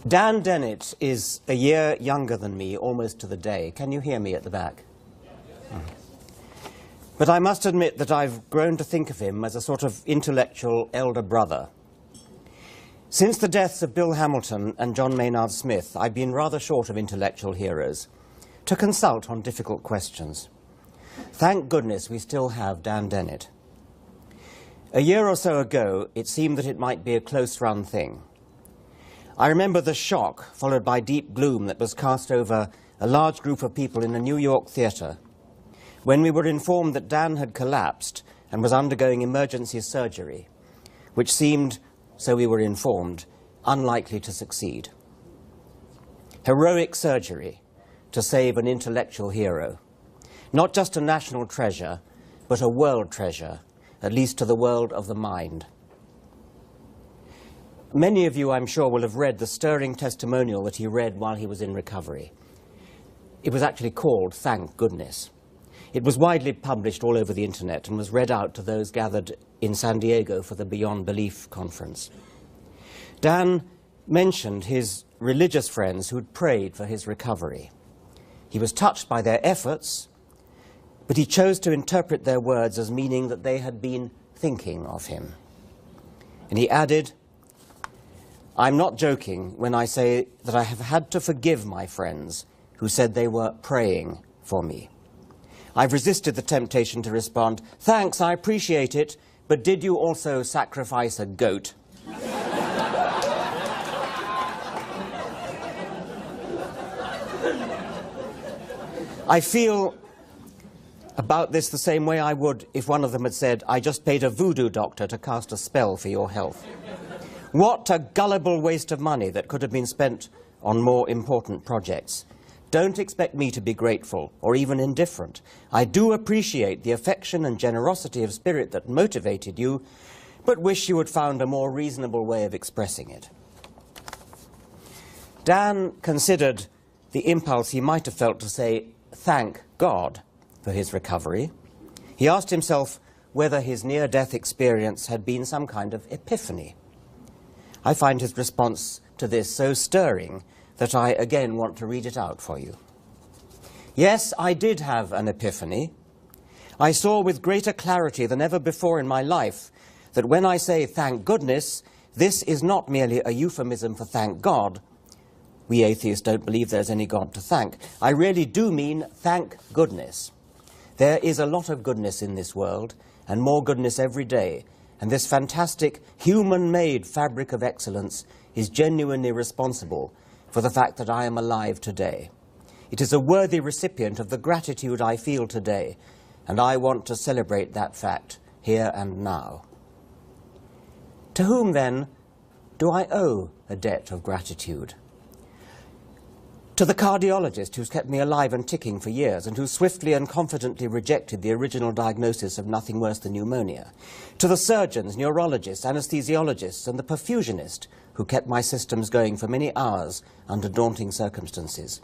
Dan Dennett is a year younger than me, almost to the day. Can you hear me at the back? But I must admit that I've grown to think of him as a sort of intellectual elder brother. Since the deaths of Bill Hamilton and John Maynard Smith, I've been rather short of intellectual heroes to consult on difficult questions. Thank goodness we still have Dan Dennett. A year or so ago, it seemed that it might be a close-run thing. I remember the shock, followed by deep gloom, that was cast over a large group of people in a New York theatre when we were informed that Dan had collapsed and was undergoing emergency surgery, which seemed, so we were informed, unlikely to succeed. Heroic surgery to save an intellectual hero. Not just a national treasure, but a world treasure, at least to the world of the mind. Many of you, I'm sure, will have read the stirring testimonial that he read while he was in recovery. It was actually called Thank Goodness. It was widely published all over the internet and was read out to those gathered in San Diego for the Beyond Belief conference. Dan mentioned his religious friends who'd prayed for his recovery. He was touched by their efforts, but he chose to interpret their words as meaning that they had been thinking of him. And he added, "I'm not joking when I say that I have had to forgive my friends who said they were praying for me. I've resisted the temptation to respond, 'Thanks, I appreciate it, but did you also sacrifice a goat?' I feel about this the same way I would if one of them had said, 'I just paid a voodoo doctor to cast a spell for your health.' What a gullible waste of money that could have been spent on more important projects. Don't expect me to be grateful or even indifferent. I do appreciate the affection and generosity of spirit that motivated you, but wish you had found a more reasonable way of expressing it." Dan considered the impulse he might have felt to say, "Thank God," for his recovery. He asked himself whether his near-death experience had been some kind of epiphany. I find his response to this so stirring that I again want to read it out for you. "Yes, I did have an epiphany. I saw with greater clarity than ever before in my life that when I say thank goodness, this is not merely a euphemism for thank God. We atheists don't believe there's any God to thank. I really do mean thank goodness. There is a lot of goodness in this world, and more goodness every day, and this fantastic human-made fabric of excellence is genuinely responsible for the fact that I am alive today. It is a worthy recipient of the gratitude I feel today, and I want to celebrate that fact here and now." To whom, then, do I owe a debt of gratitude? To the cardiologist who's kept me alive and ticking for years and who swiftly and confidently rejected the original diagnosis of nothing worse than pneumonia. To the surgeons, neurologists, anesthesiologists and the perfusionist who kept my systems going for many hours under daunting circumstances.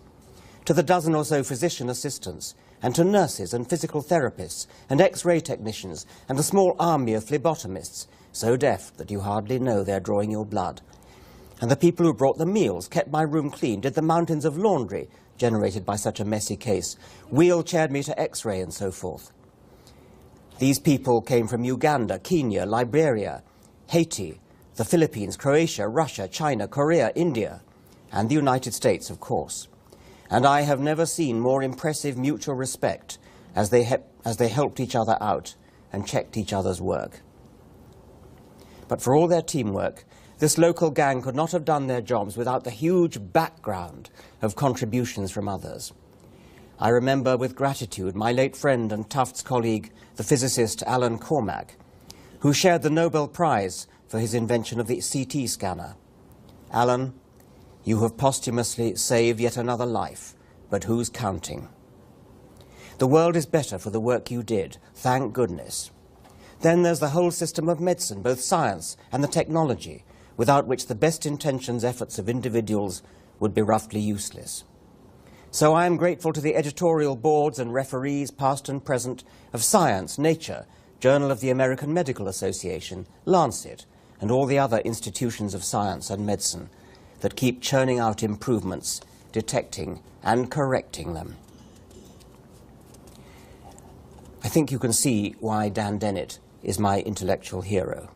To the dozen or so physician assistants and to nurses and physical therapists and X-ray technicians and a small army of phlebotomists, so deaf that you hardly know they're drawing your blood. And the people who brought the meals, kept my room clean, did the mountains of laundry generated by such a messy case, wheelchaired me to X-ray and so forth. These people came from Uganda, Kenya, Liberia, Haiti, the Philippines, Croatia, Russia, China, Korea, India, and the United States, of course. And I have never seen more impressive mutual respect as they helped each other out and checked each other's work. But for all their teamwork, this local gang could not have done their jobs without the huge background of contributions from others. I remember with gratitude my late friend and Tufts colleague, the physicist Alan Cormack, who shared the Nobel Prize for his invention of the CT scanner. Alan, you have posthumously saved yet another life, but who's counting? The world is better for the work you did, thank goodness. Then there's the whole system of medicine, both science and the technology, without which the best intentions efforts of individuals would be roughly useless. So I am grateful to the editorial boards and referees, past and present, of Science, Nature, Journal of the American Medical Association, Lancet, and all the other institutions of science and medicine that keep churning out improvements, detecting and correcting them. I think you can see why Dan Dennett is my intellectual hero.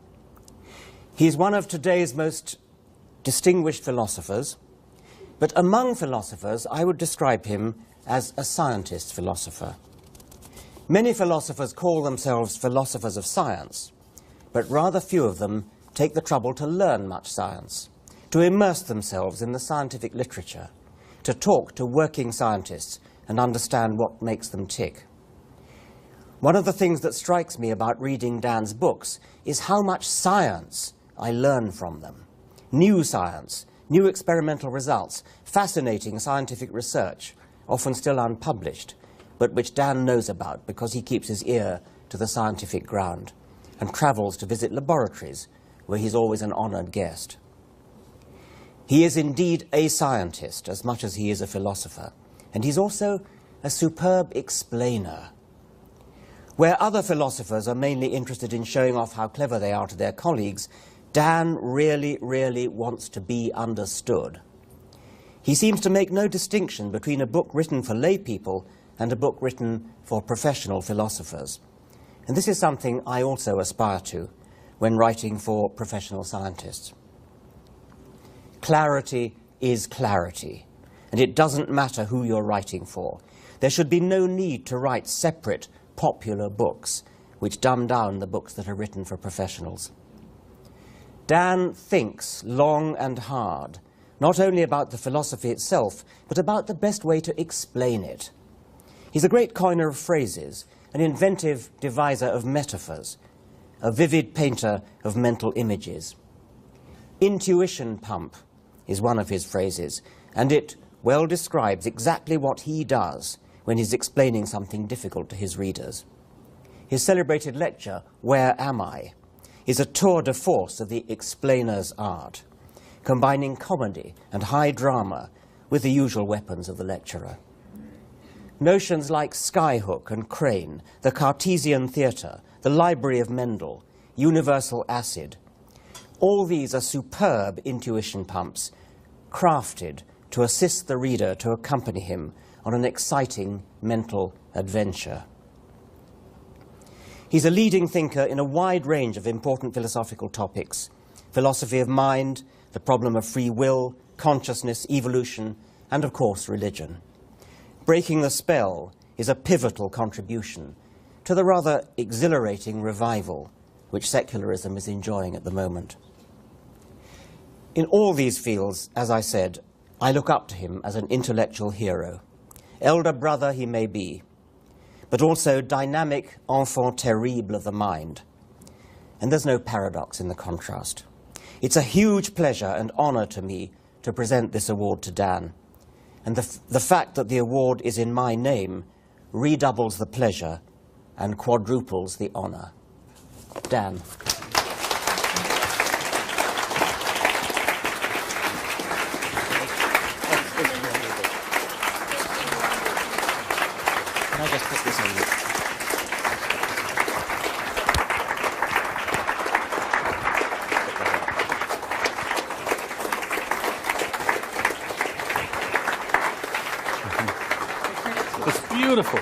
He is one of today's most distinguished philosophers, but among philosophers I would describe him as a scientist philosopher. Many philosophers call themselves philosophers of science, but rather few of them take the trouble to learn much science, to immerse themselves in the scientific literature, to talk to working scientists and understand what makes them tick. One of the things that strikes me about reading Dan's books is how much science I learn from them. New science, new experimental results, fascinating scientific research, often still unpublished, but which Dan knows about because he keeps his ear to the scientific ground and travels to visit laboratories where he's always an honored guest. He is indeed a scientist as much as he is a philosopher, and he's also a superb explainer. Where other philosophers are mainly interested in showing off how clever they are to their colleagues, Dan really, really wants to be understood. He seems to make no distinction between a book written for lay people and a book written for professional philosophers. And this is something I also aspire to when writing for professional scientists. Clarity is clarity, and it doesn't matter who you're writing for. There should be no need to write separate, popular books which dumb down the books that are written for professionals. Dan thinks long and hard, not only about the philosophy itself, but about the best way to explain it. He's a great coiner of phrases, an inventive deviser of metaphors, a vivid painter of mental images. Intuition pump is one of his phrases, and it well describes exactly what he does when he's explaining something difficult to his readers. His celebrated lecture, Where Am I?, is a tour de force of the explainer's art, combining comedy and high drama with the usual weapons of the lecturer. Notions like skyhook and crane, the Cartesian theatre, the library of Mendel, universal acid, all these are superb intuition pumps, crafted to assist the reader to accompany him on an exciting mental adventure. He's a leading thinker in a wide range of important philosophical topics: philosophy of mind, the problem of free will, consciousness, evolution, and of course religion. Breaking the Spell is a pivotal contribution to the rather exhilarating revival which secularism is enjoying at the moment. In all these fields, as I said, I look up to him as an intellectual hero. Elder brother he may be, but also dynamic enfant terrible of the mind. And there's no paradox in the contrast. It's a huge pleasure and honor to me to present this award to Dan. And the fact that the award is in my name redoubles the pleasure and quadruples the honor. Dan. Can I just put this on you? It's beautiful.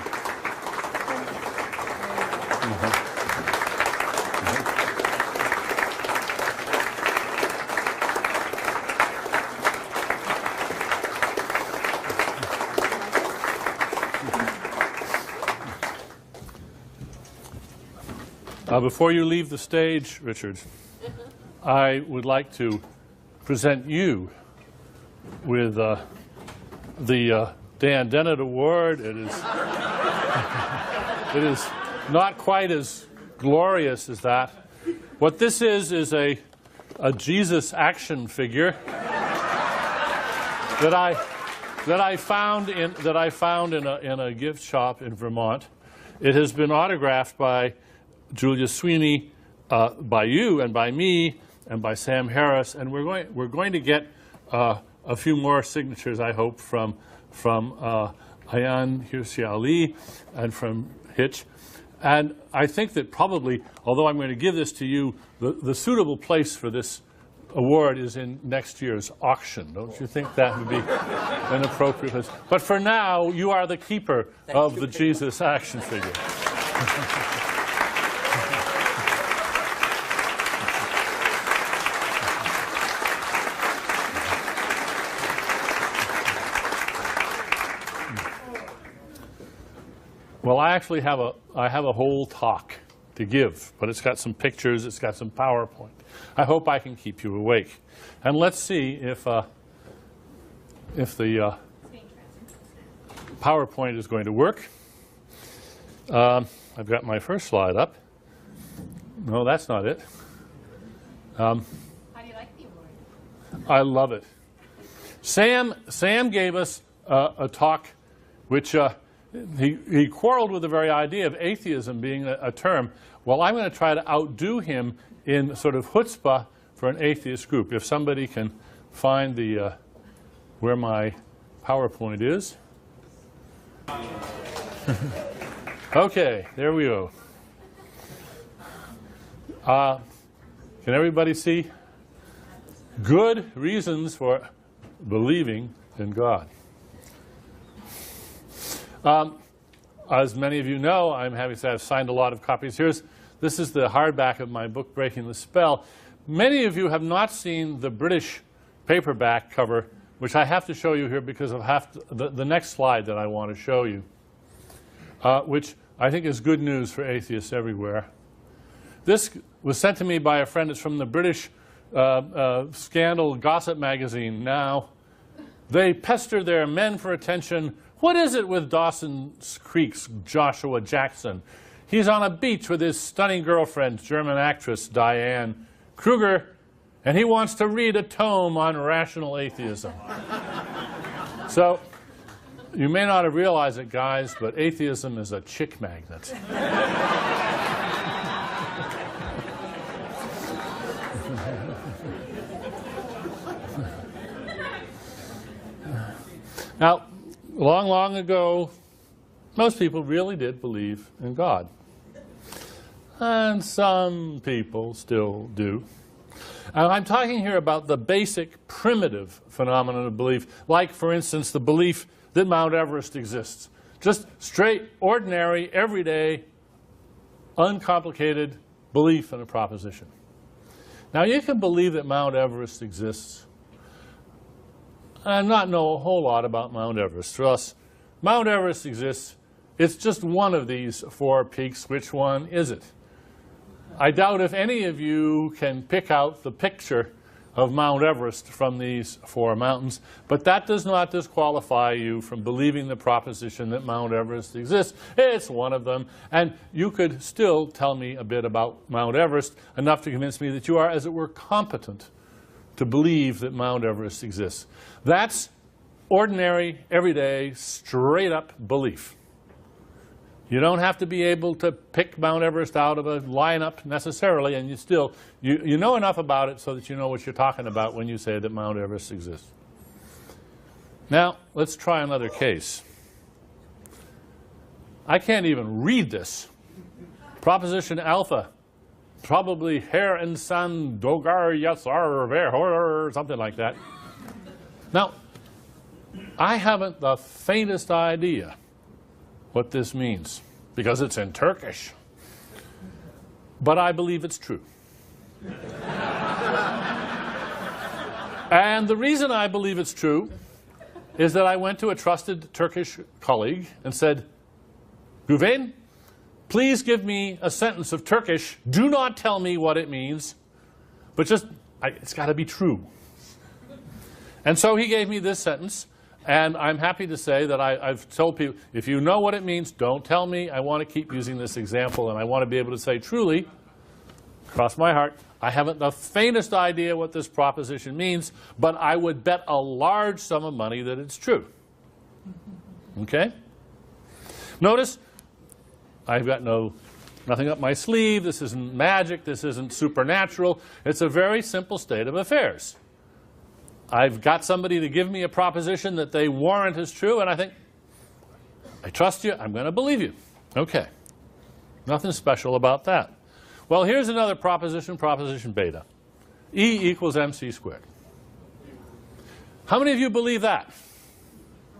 Before you leave the stage, Richard, I would like to present you with the Dan Dennett Award. It is not quite as glorious as that. What this is a Jesus action figure that I found in a gift shop in Vermont. It has been autographed by Julia Sweeney, by you and by me and by Sam Harris, and we're going to get a few more signatures, I hope, from Ayan Hirsi Ali and from Hitch. And I think that probably, although I'm going to give this to you, the suitable place for this award is in next year's auction. Don't you think that would be an appropriate place? But for now, you are the keeper of the Jesus action figure. Well, I actually have a whole talk to give, but it's got some pictures, it's got some PowerPoint. I hope I can keep you awake. And let's see if the PowerPoint is going to work. I've got my first slide up. No, that's not it. How do you like the award? I love it. Sam gave us a talk which he quarreled with the very idea of atheism being a term. Well, I'm going to try to outdo him in sort of chutzpah for an atheist group. If somebody can find the where my PowerPoint is. Okay, there we go. Can everybody see? Good reasons for believing in God. As many of you know, I'm happy to say I've signed a lot of copies. This is the hardback of my book, Breaking the Spell. Many of you have not seen the British paperback cover, which I have to show you here because of the next slide that I want to show you, which I think is good news for atheists everywhere. This was sent to me by a friend. It's from the British scandal gossip magazine. Now, they pester their men for attention. What is it with Dawson's Creek's Joshua Jackson? He's on a beach with his stunning girlfriend, German actress Diane Kruger, and he wants to read a tome on rational atheism. So, you may not have realized it, guys, but atheism is a chick magnet. Now, long, long ago, most people really did believe in God. And some people still do. And I'm talking here about the basic, primitive phenomenon of belief, like, for instance, the belief that Mount Everest exists. Just straight, ordinary, everyday, uncomplicated belief in a proposition. Now, you can believe that Mount Everest exists and not know a whole lot about Mount Everest. For us, Mount Everest exists. It's just one of these four peaks. Which one is it? I doubt if any of you can pick out the picture of Mount Everest from these four mountains, but that does not disqualify you from believing the proposition that Mount Everest exists. It's one of them, and you could still tell me a bit about Mount Everest, enough to convince me that you are, as it were, competent to believe that Mount Everest exists. That's ordinary, everyday, straight-up belief. You don't have to be able to pick Mount Everest out of a lineup necessarily, and you know enough about it so that you know what you're talking about when you say that Mount Everest exists. Now, let's try another case. I can't even read this. Proposition alpha. Probably Herr and San Dogar Yatsar Verhor, something like that. Now, I haven't the faintest idea what this means, because it's in Turkish. But I believe it's true. And the reason I believe it's true is that I went to a trusted Turkish colleague and said, Güven, please give me a sentence of Turkish. Do not tell me what it means, but it's got to be true. And so he gave me this sentence, and I'm happy to say that I've told people, if you know what it means, don't tell me. I want to keep using this example, and I want to be able to say truly, cross my heart, I haven't the faintest idea what this proposition means, but I would bet a large sum of money that it's true. Okay? Notice, I've got nothing up my sleeve. This isn't magic. This isn't supernatural. It's a very simple state of affairs. I've got somebody to give me a proposition that they warrant as true, and I think, I trust you. I'm going to believe you. Okay. Nothing special about that. Well, here's another proposition, proposition beta. E equals mc squared. How many of you believe that?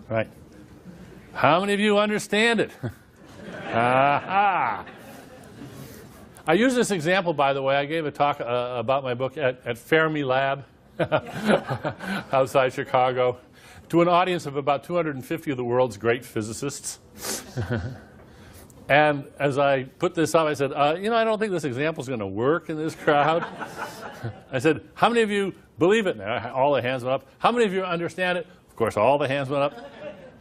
Right. How many of you understand it? Aha! I use this example, by the way. I gave a talk about my book at Fermi Lab outside Chicago to an audience of about 250 of the world's great physicists. And as I put this up, I said, you know, I don't think this example is going to work in this crowd. I said, how many of you believe it? And all the hands went up. How many of you understand it? Of course, all the hands went up.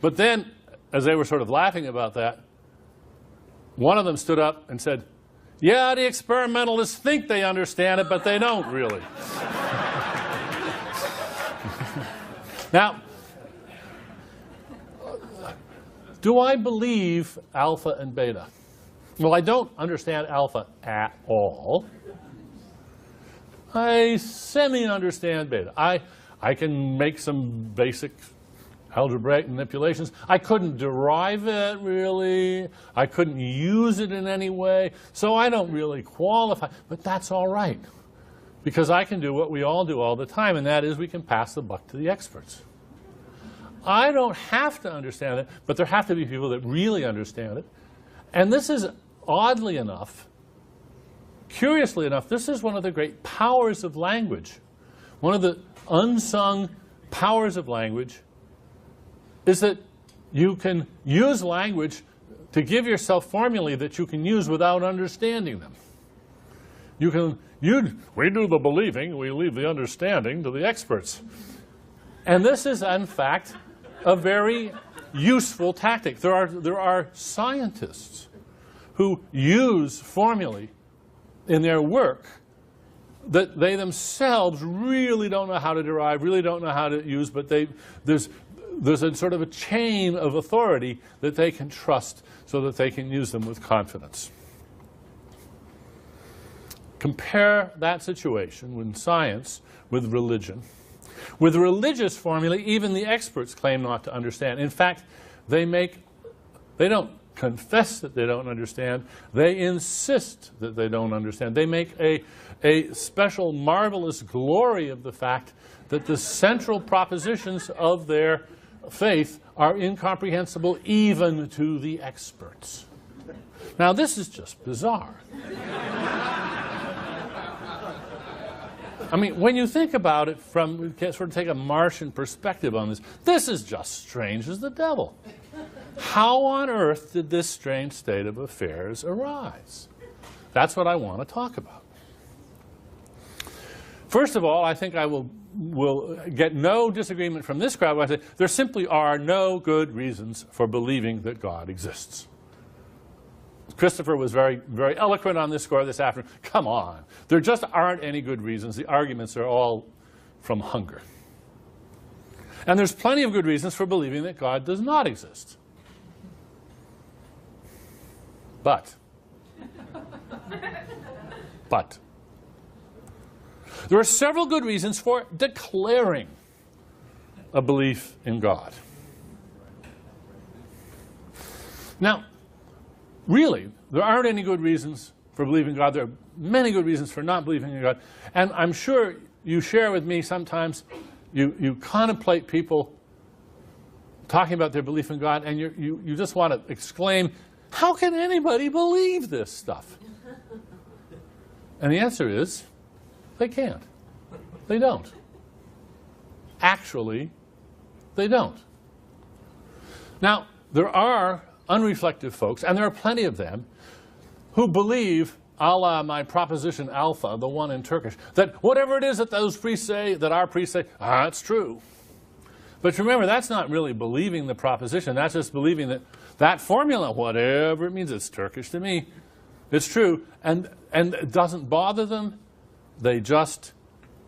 But then, as they were sort of laughing about that, one of them stood up and said, yeah, the experimentalists think they understand it, but they don't really. Now, do I believe alpha and beta? Well, I don't understand alpha at all. I semi-understand beta. I can make some basic algebraic manipulations. I couldn't derive it, really. I couldn't use it in any way. So I don't really qualify. But that's all right, because I can do what we all do all the time, and that is we can pass the buck to the experts. I don't have to understand it, but there have to be people that really understand it. And this is, oddly enough, curiously enough, this is one of the great powers of language. One of the unsung powers of language is that you can use language to give yourself formulae that you can use without understanding them. We do the believing, we leave the understanding to the experts. And this is, in fact, a very useful tactic. There are scientists who use formulae in their work that they themselves really don't know how to derive, really don't know how to use, but there's a sort of a chain of authority that they can trust so that they can use them with confidence. Compare that situation with science with religion. With religious formulae, even the experts claim not to understand. In fact, they don't confess that they don't understand. They insist that they don't understand. They make a special, marvelous glory of the fact that the central propositions of their faith are incomprehensible even to the experts. Now, this is just bizarre. I mean, when you think about it we can sort of take a Martian perspective on this, this is just strange as the devil. How on earth did this strange state of affairs arise? That's what I want to talk about. First of all, I think I will get no disagreement from this crowd when I say there simply are no good reasons for believing that God exists. Christopher was very, very eloquent on this score this afternoon. Come on. There just aren't any good reasons. The arguments are all from hunger. And there's plenty of good reasons for believing that God does not exist. But there are several good reasons for declaring a belief in God. Now, really, there aren't any good reasons for believing in God. There are many good reasons for not believing in God. And I'm sure you share with me sometimes, you contemplate people talking about their belief in God, and you just want to exclaim, how can anybody believe this stuff? And the answer is, they can't. They don't. Actually, they don't. Now, there are unreflective folks, and there are plenty of them, who believe, a la my proposition alpha, the one in Turkish, that whatever it is that those priests say, that our priests say, it's true. But remember, that's not really believing the proposition. That's just believing that that formula, whatever it means, it's Turkish to me, it's true. And it doesn't bother them. They just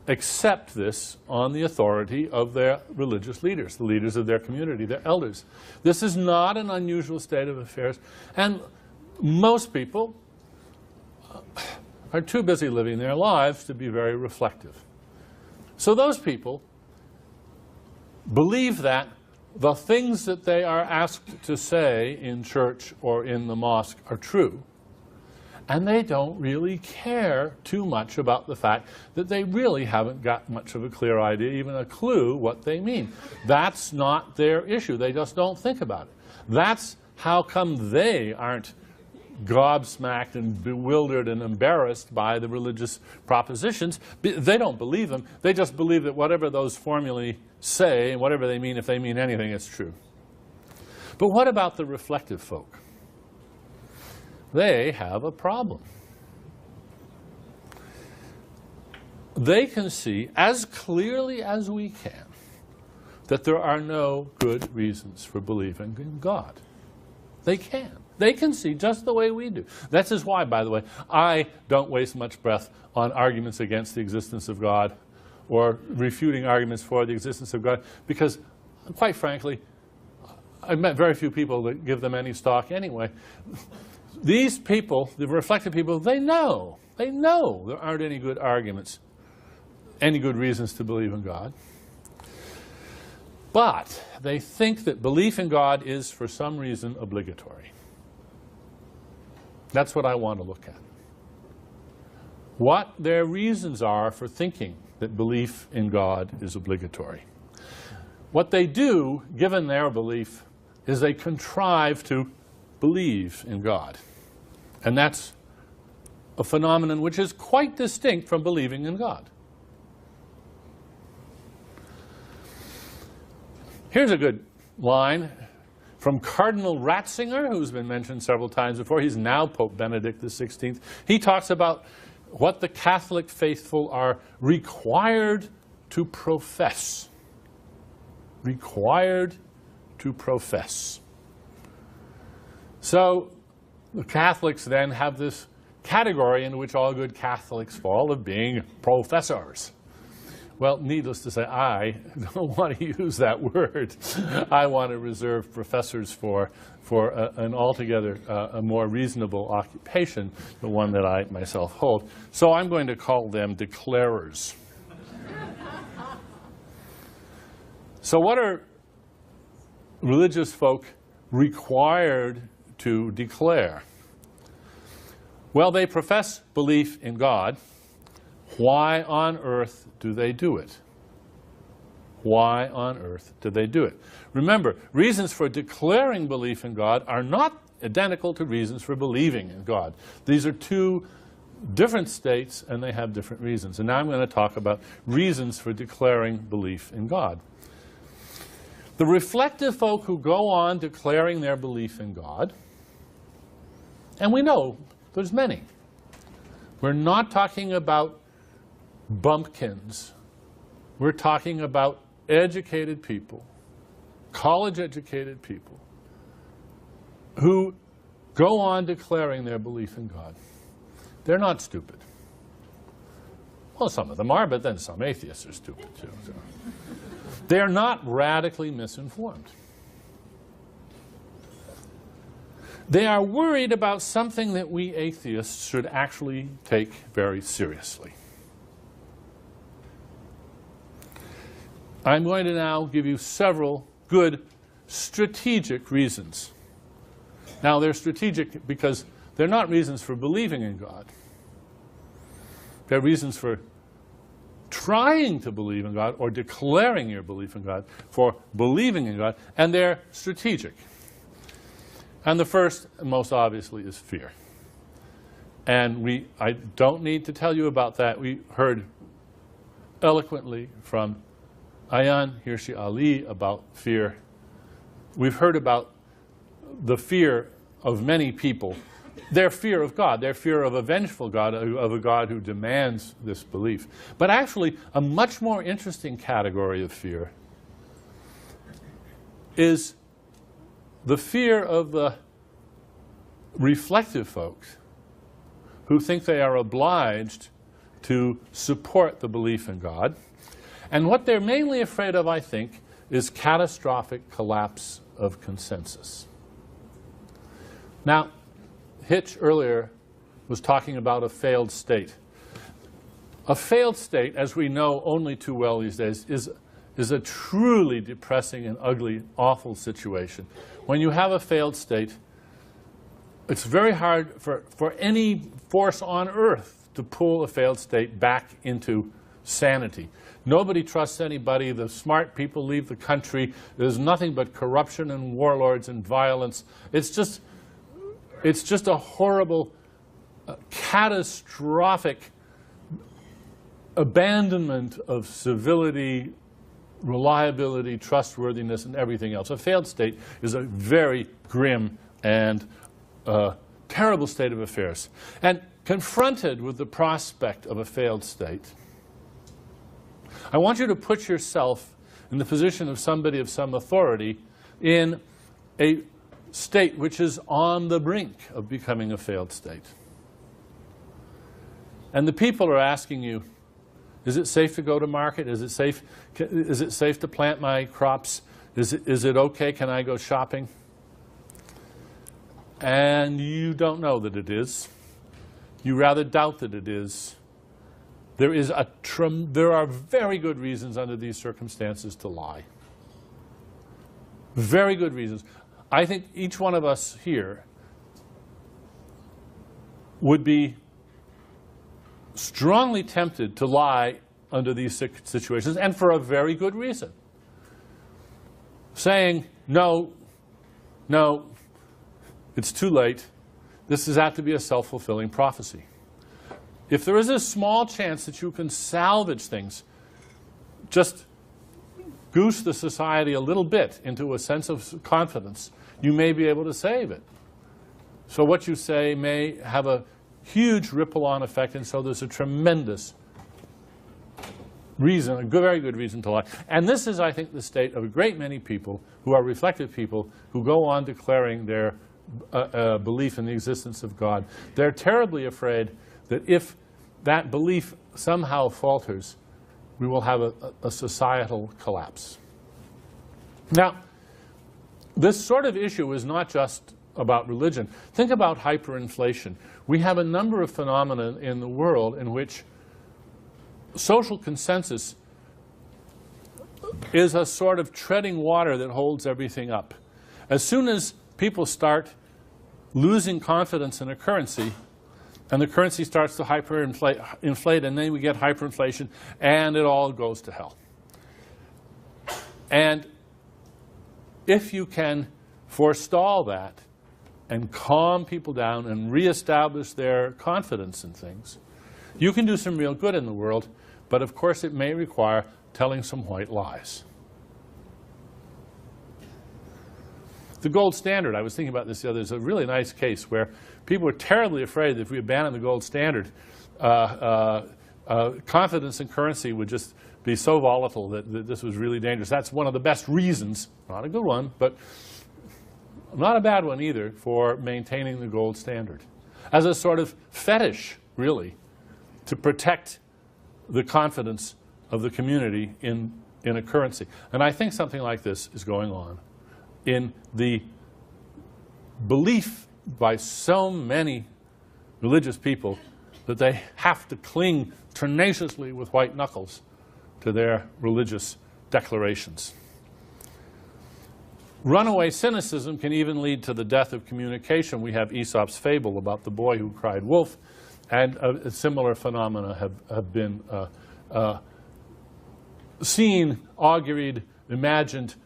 accept this on the authority of their religious leaders, the leaders of their community, their elders. This is not an unusual state of affairs. And most people are too busy living their lives to be very reflective. So those people believe that the things that they are asked to say in church or in the mosque are true, And they don't really care too much about the fact that they really haven't got much of a clear idea, even a clue what they mean. That's not their issue. They just don't think about it. That's how come they aren't gobsmacked and bewildered and embarrassed by the religious propositions. They don't believe them. They just believe that whatever those formulae say, and whatever they mean, if they mean anything, it's true. But what about the reflective folk? They have a problem. They can see as clearly as we can that there are no good reasons for believing in God. They can. They can see just the way we do. That is why, by the way, I don't waste much breath on arguments against the existence of God or refuting arguments for the existence of God, because, quite frankly, I've met very few people that give them any stock anyway. These people, the reflective people, they know there aren't any good arguments, any good reasons to believe in God. But they think that belief in God is, for some reason, obligatory. That's what I want to look at. What their reasons are for thinking that belief in God is obligatory. What they do, given their belief, is they contrive to believe in God. And that's a phenomenon which is quite distinct from believing in God. Here's a good line from Cardinal Ratzinger, who's been mentioned several times before. He's now Pope Benedict XVI. He talks about what the Catholic faithful are required to profess. Required to profess. So the Catholics then have this category in which all good Catholics fall of being professors. Well, needless to say, I don't want to use that word. I want to reserve professors for an altogether a more reasonable occupation, the one that I myself hold. So I'm going to call them declarers. So what are religious folk required to declare? Well, they profess belief in God. Why on earth do they do it? Why on earth do they do it? Remember, reasons for declaring belief in God are not identical to reasons for believing in God. These are two different states, and they have different reasons. And now I'm going to talk about reasons for declaring belief in God. The reflective folk who go on declaring their belief in God, and we know there's many. We're not talking about bumpkins. We're talking about educated people, college-educated people, who go on declaring their belief in God. They're not stupid. Well, some of them are, but then some atheists are stupid too. So. They're not radically misinformed. They are worried about something that we atheists should actually take very seriously. I'm going to now give you several good strategic reasons. Now, they're strategic because they're not reasons for believing in God. They're reasons for trying to believe in God or declaring your belief in God, for believing in God, and they're strategic. And the first, most obviously, is fear. And I don't need to tell you about that. We heard eloquently from Ayaan Hirsi Ali about fear. We've heard about the fear of many people, their fear of God, their fear of a vengeful God, of a God who demands this belief. But actually, a much more interesting category of fear is the fear of the reflective folks who think they are obliged to support the belief in God. And what they're mainly afraid of, I think, is catastrophic collapse of consensus. Now, Hitch earlier was talking about a failed state. A failed state, as we know only too well these days, is a truly depressing and ugly, awful situation. When you have a failed state, it's very hard for any force on earth to pull a failed state back into sanity. Nobody trusts anybody. The smart people leave the country. There's nothing but corruption and warlords and violence. It's just a horrible, catastrophic abandonment of civility, reliability, trustworthiness, and everything else. A failed state is a very grim and terrible state of affairs. And confronted with the prospect of a failed state, I want you to put yourself in the position of somebody of some authority in a state which is on the brink of becoming a failed state. And the people are asking you, is it safe to go to market? Is it safe to plant my crops? Is it okay? Can I go shopping? And you don't know that it is. You rather doubt that it is. There are very good reasons under these circumstances to lie. Very good reasons. I think each one of us here would be strongly tempted to lie under these situations, and for a very good reason. Saying, no, it's too late. This is apt to be a self-fulfilling prophecy. If there is a small chance that you can salvage things, just goose the society a little bit into a sense of confidence, you may be able to save it. So what you say may have a huge ripple-on effect, and so there's a tremendous reason, a very good reason to lie. And this is, I think, the state of a great many people who are reflective people who go on declaring their belief in the existence of God. They're terribly afraid that if that belief somehow falters, we will have a societal collapse. Now, this sort of issue is not just about religion. Think about hyperinflation. We have a number of phenomena in the world in which social consensus is a sort of treading water that holds everything up. As soon as people start losing confidence in a currency, and the currency starts to hyperinflate, and then we get hyperinflation, and it all goes to hell. And if you can forestall that and calm people down and reestablish their confidence in things, you can do some real good in the world, but of course it may require telling some white lies. The gold standard, I was thinking about this the other day, there's a really nice case where people were terribly afraid that if we abandoned the gold standard, confidence in currency would just be so volatile that this was really dangerous. That's one of the best reasons, not a good one, but not a bad one either, for maintaining the gold standard. As a sort of fetish, really, to protect the confidence of the community in a currency. And I think something like this is going on in the belief by so many religious people that they have to cling tenaciously with white knuckles to their religious declarations. Runaway cynicism can even lead to the death of communication. We have Aesop's fable about the boy who cried wolf, and similar phenomena have been seen, auguried, imagined,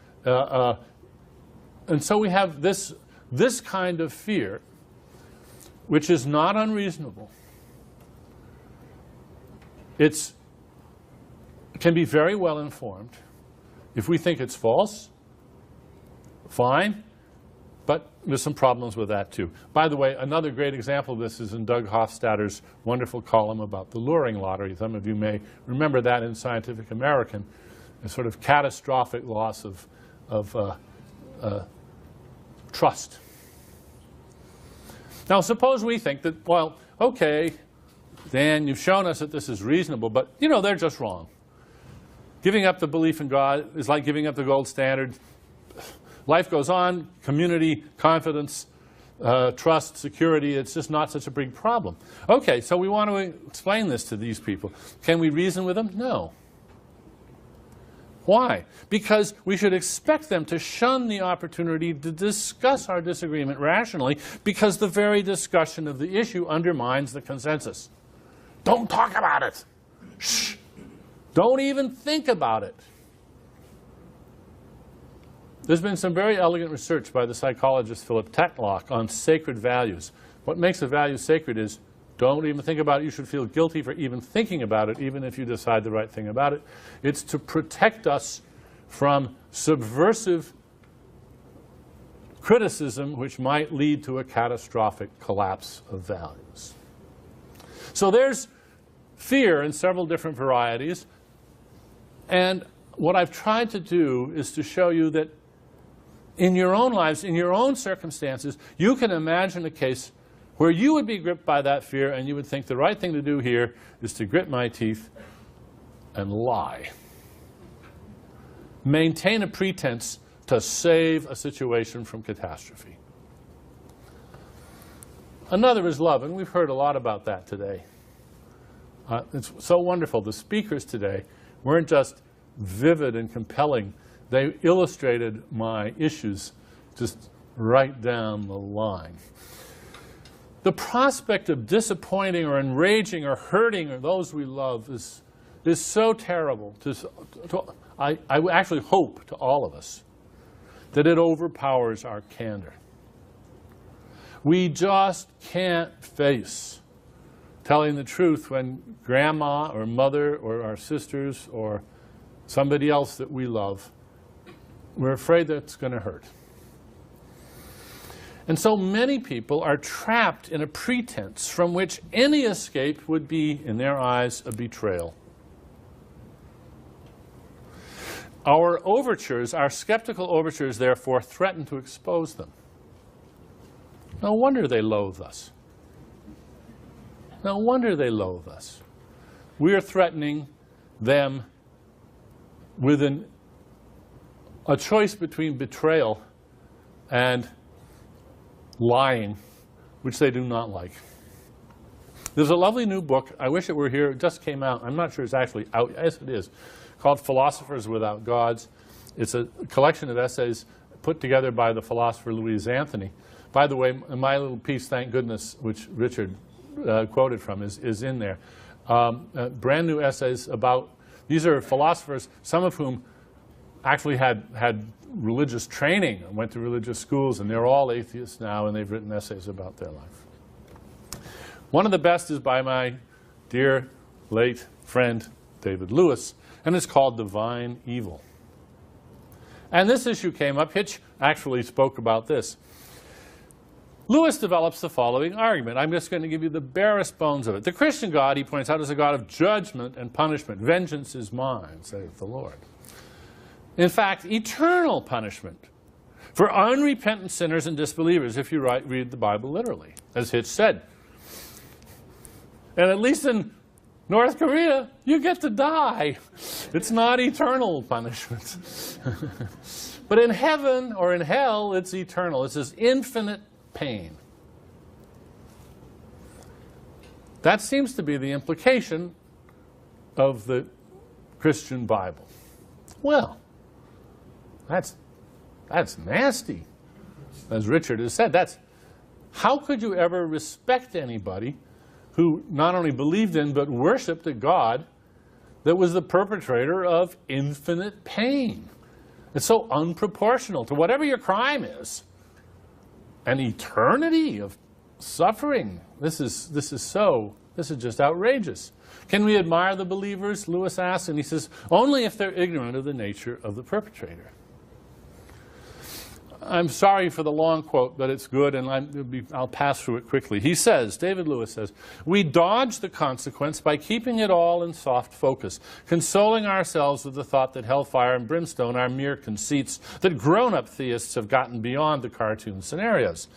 and so we have this kind of fear, which is not unreasonable. It can be very well informed. If we think it's false, fine, but there's some problems with that too. By the way, another great example of this is in Doug Hofstadter's wonderful column about the luring lottery. Some of you may remember that in Scientific American, a sort of catastrophic loss of trust. Now, suppose we think that, well, okay, Dan, you've shown us that this is reasonable, but, you know, they're just wrong. Giving up the belief in God is like giving up the gold standard. Life goes on, community, confidence, trust, security, it's just not such a big problem. Okay, so we want to explain this to these people. Can we reason with them? No. Why? Because we should expect them to shun the opportunity to discuss our disagreement rationally, because the very discussion of the issue undermines the consensus. Don't talk about it. Shh. Don't even think about it. There's been some very elegant research by the psychologist Philip Tetlock on sacred values. What makes a value sacred is don't even think about it. You should feel guilty for even thinking about it, even if you decide the right thing about it. It's to protect us from subversive criticism which might lead to a catastrophic collapse of values. So there's fear in several different varieties. And what I've tried to do is to show you that in your own lives, in your own circumstances, you can imagine a case where you would be gripped by that fear and you would think the right thing to do here is to grit my teeth and lie. Maintain a pretense to save a situation from catastrophe. Another is love, and we've heard a lot about that today. It's so wonderful. The speakers today weren't just vivid and compelling. They illustrated my issues just right down the line. The prospect of disappointing or enraging or hurting those we love is so terrible. I actually hope to all of us that it overpowers our candor. We just can't face telling the truth when grandma or mother or our sisters or somebody else that we love, we're afraid that it's going to hurt. And so many people are trapped in a pretense from which any escape would be, in their eyes, a betrayal. Our overtures, our skeptical overtures, therefore, threaten to expose them. No wonder they loathe us. No wonder they loathe us. We are threatening them with a choice between betrayal and lying, which they do not like. There's a lovely new book. I wish it were here. It just came out. I'm not sure it's actually out. Yes, it is. Called Philosophers Without Gods. It's a collection of essays put together by the philosopher Louise Anthony. By the way, my little piece, thank goodness, which Richard quoted from, is in there. Brand new essays about, these are philosophers, some of whom actually had religious training and went to religious schools, and they're all atheists now, and they've written essays about their life. One of the best is by my dear late friend David Lewis, and it's called Divine Evil. And this issue came up. Hitch actually spoke about this. Lewis develops the following argument. I'm just going to give you the barest bones of it. The Christian God, he points out, is a God of judgment and punishment. Vengeance is mine, saith the Lord. In fact, eternal punishment for unrepentant sinners and disbelievers, if you read the Bible literally, as Hitch said. And at least in North Korea, you get to die. It's not eternal punishment. But in heaven or in hell, it's eternal. It's this infinite pain. That seems to be the implication of the Christian Bible. Well, that's nasty, as Richard has said. How could you ever respect anybody who not only believed in but worshipped a God that was the perpetrator of infinite pain? It's so unproportional to whatever your crime is. An eternity of suffering. This is just outrageous. Can we admire the believers? Lewis asks, and he says, only if they're ignorant of the nature of the perpetrator. I'm sorry for the long quote, but it's good, and I'll pass through it quickly. He says, David Lewis says, we dodge the consequence by keeping it all in soft focus, consoling ourselves with the thought that hellfire and brimstone are mere conceits, that grown-up theists have gotten beyond the cartoon scenarios.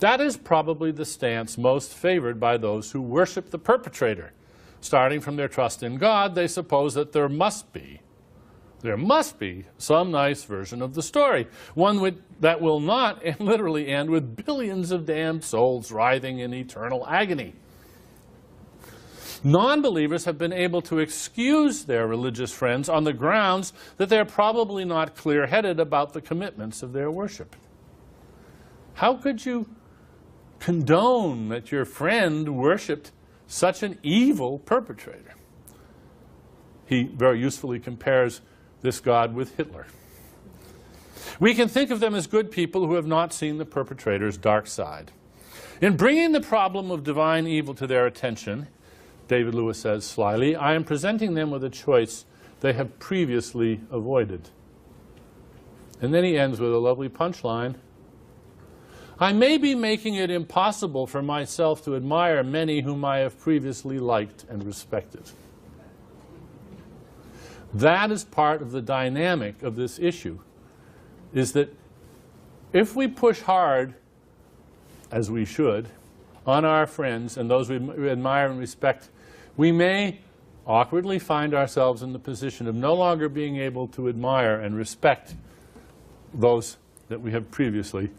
That is probably the stance most favored by those who worship the perpetrator. Starting from their trust in God, they suppose that there must be some nice version of the story, one that will not literally end with billions of damned souls writhing in eternal agony. Non-believers have been able to excuse their religious friends on the grounds that they're probably not clear-headed about the commitments of their worship. How could you condone that your friend worshipped such an evil perpetrator? He very usefully compares this God with Hitler. We can think of them as good people who have not seen the perpetrator's dark side. In bringing the problem of divine evil to their attention, David Lewis says slyly, I am presenting them with a choice they have previously avoided. And then he ends with a lovely punchline. I may be making it impossible for myself to admire many whom I have previously liked and respected. That is part of the dynamic of this issue, is that if we push hard, as we should, on our friends and those we admire and respect, we may awkwardly find ourselves in the position of no longer being able to admire and respect those that we have previously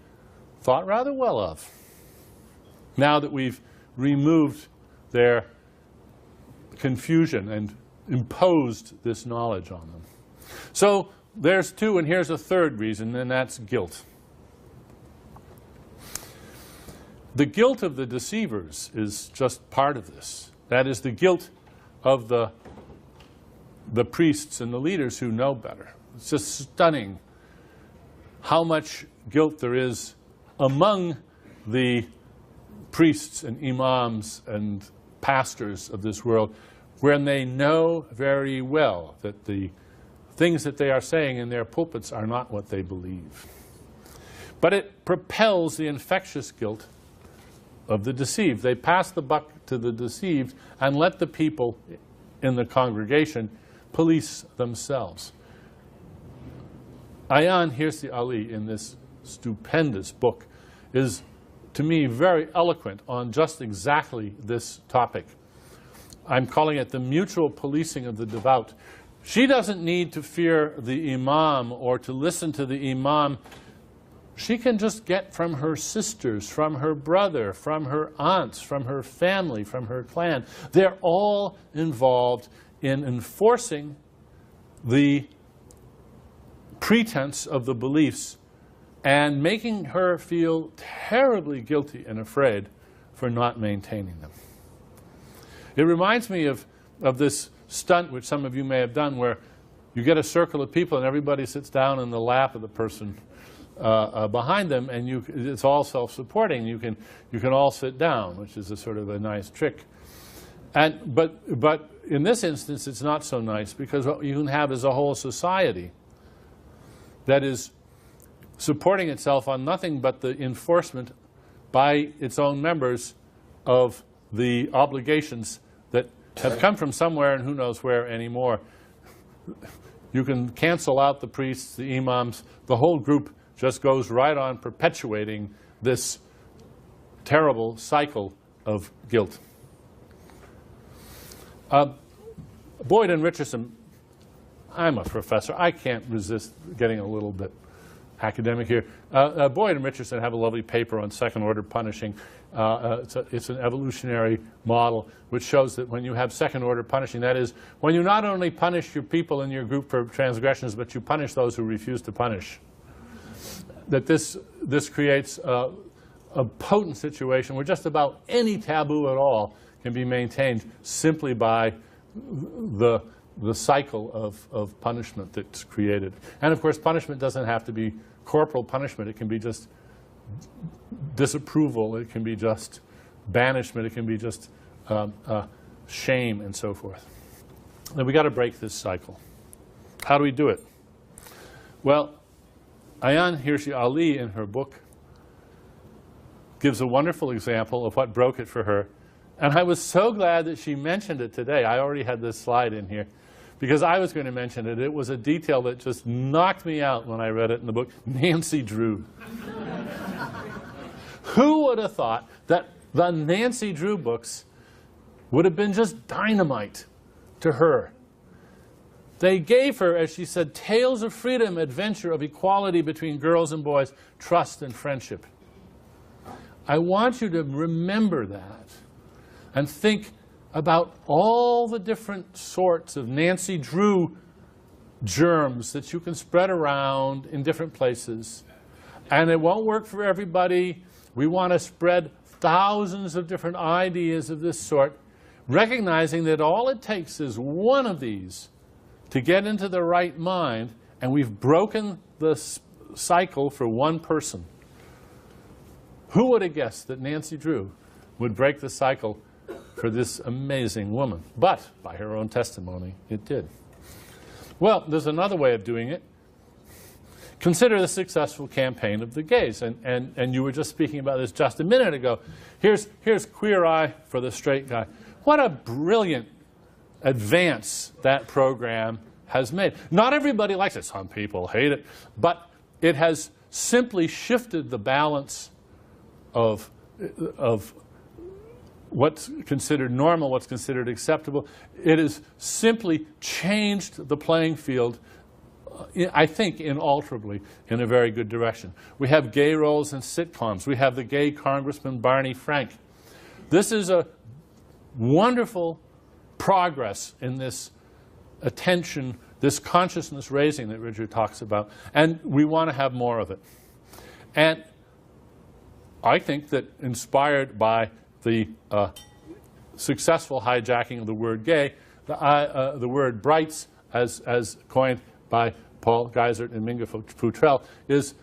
thought rather well of, now that we've removed their confusion and imposed this knowledge on them. So there's two, and here's a third reason, and that's guilt. The guilt of the deceivers is just part of this. That is the guilt of the priests and the leaders who know better. It's just stunning how much guilt there is among the priests and imams and pastors of this world, when they know very well that the things that they are saying in their pulpits are not what they believe. But it propels the infectious guilt of the deceived. They pass the buck to the deceived and let the people in the congregation police themselves. Ayaan Hirsi Ali, in this stupendous book, is, to me, very eloquent on just exactly this topic. I'm calling it the mutual policing of the devout. She doesn't need to fear the imam or to listen to the imam. She can just get from her sisters, from her brother, from her aunts, from her family, from her clan. They're all involved in enforcing the pretense of the beliefs and making her feel terribly guilty and afraid for not maintaining them. It reminds me of this stunt which some of you may have done, where you get a circle of people and everybody sits down in the lap of the person behind them, and it's all self-supporting. You can all sit down, which is a sort of a nice trick. But in this instance, it's not so nice, because what you can have is a whole society that is supporting itself on nothing but the enforcement by its own members of the obligations that have come from somewhere and who knows where anymore. You can cancel out the priests, the imams. The whole group just goes right on perpetuating this terrible cycle of guilt. Boyd and Richardson, I'm a professor. I can't resist getting a little bit academic here. Boyd and Richardson have a lovely paper on second-order punishing. It's an evolutionary model which shows that when you have second-order punishing, that is, when you not only punish your people in your group for transgressions, but you punish those who refuse to punish, that this creates a potent situation where just about any taboo at all can be maintained simply by the cycle of punishment that's created. And of course, punishment doesn't have to be corporal punishment. It can be just disapproval. It can be just banishment. It can be just shame and so forth. And we got to break this cycle. How do we do it? Well, Ayaan Hirsi Ali, in her book, gives a wonderful example of what broke it for her. And I was so glad that she mentioned it today. I already had this slide in here, because I was going to mention it. It was a detail that just knocked me out when I read it in the book. Nancy Drew. Who would have thought that the Nancy Drew books would have been just dynamite to her? They gave her, as she said, tales of freedom, adventure, of equality between girls and boys, trust and friendship. I want you to remember that and think about all the different sorts of Nancy Drew germs that you can spread around in different places. And it won't work for everybody. We want to spread thousands of different ideas of this sort, recognizing that all it takes is one of these to get into the right mind, and we've broken the cycle for one person. Who would have guessed that Nancy Drew would break the cycle for this amazing woman? But by her own testimony, it did. Well, there's another way of doing it. Consider the successful campaign of the gays. And you were just speaking about this just a minute ago. Here's Queer Eye for the Straight Guy. What a brilliant advance that program has made. Not everybody likes it. Some people hate it. But it has simply shifted the balance of what's considered normal, what's considered acceptable. It has simply changed the playing field, I think, inalterably, in a very good direction. We have gay roles in sitcoms. We have the gay Congressman Barney Frank. This is a wonderful progress in this attention, this consciousness raising that Richard talks about, and we want to have more of it. And I think that inspired by the successful hijacking of the word gay, the word brights, as coined by Paul Geisert and Minga Futrell, is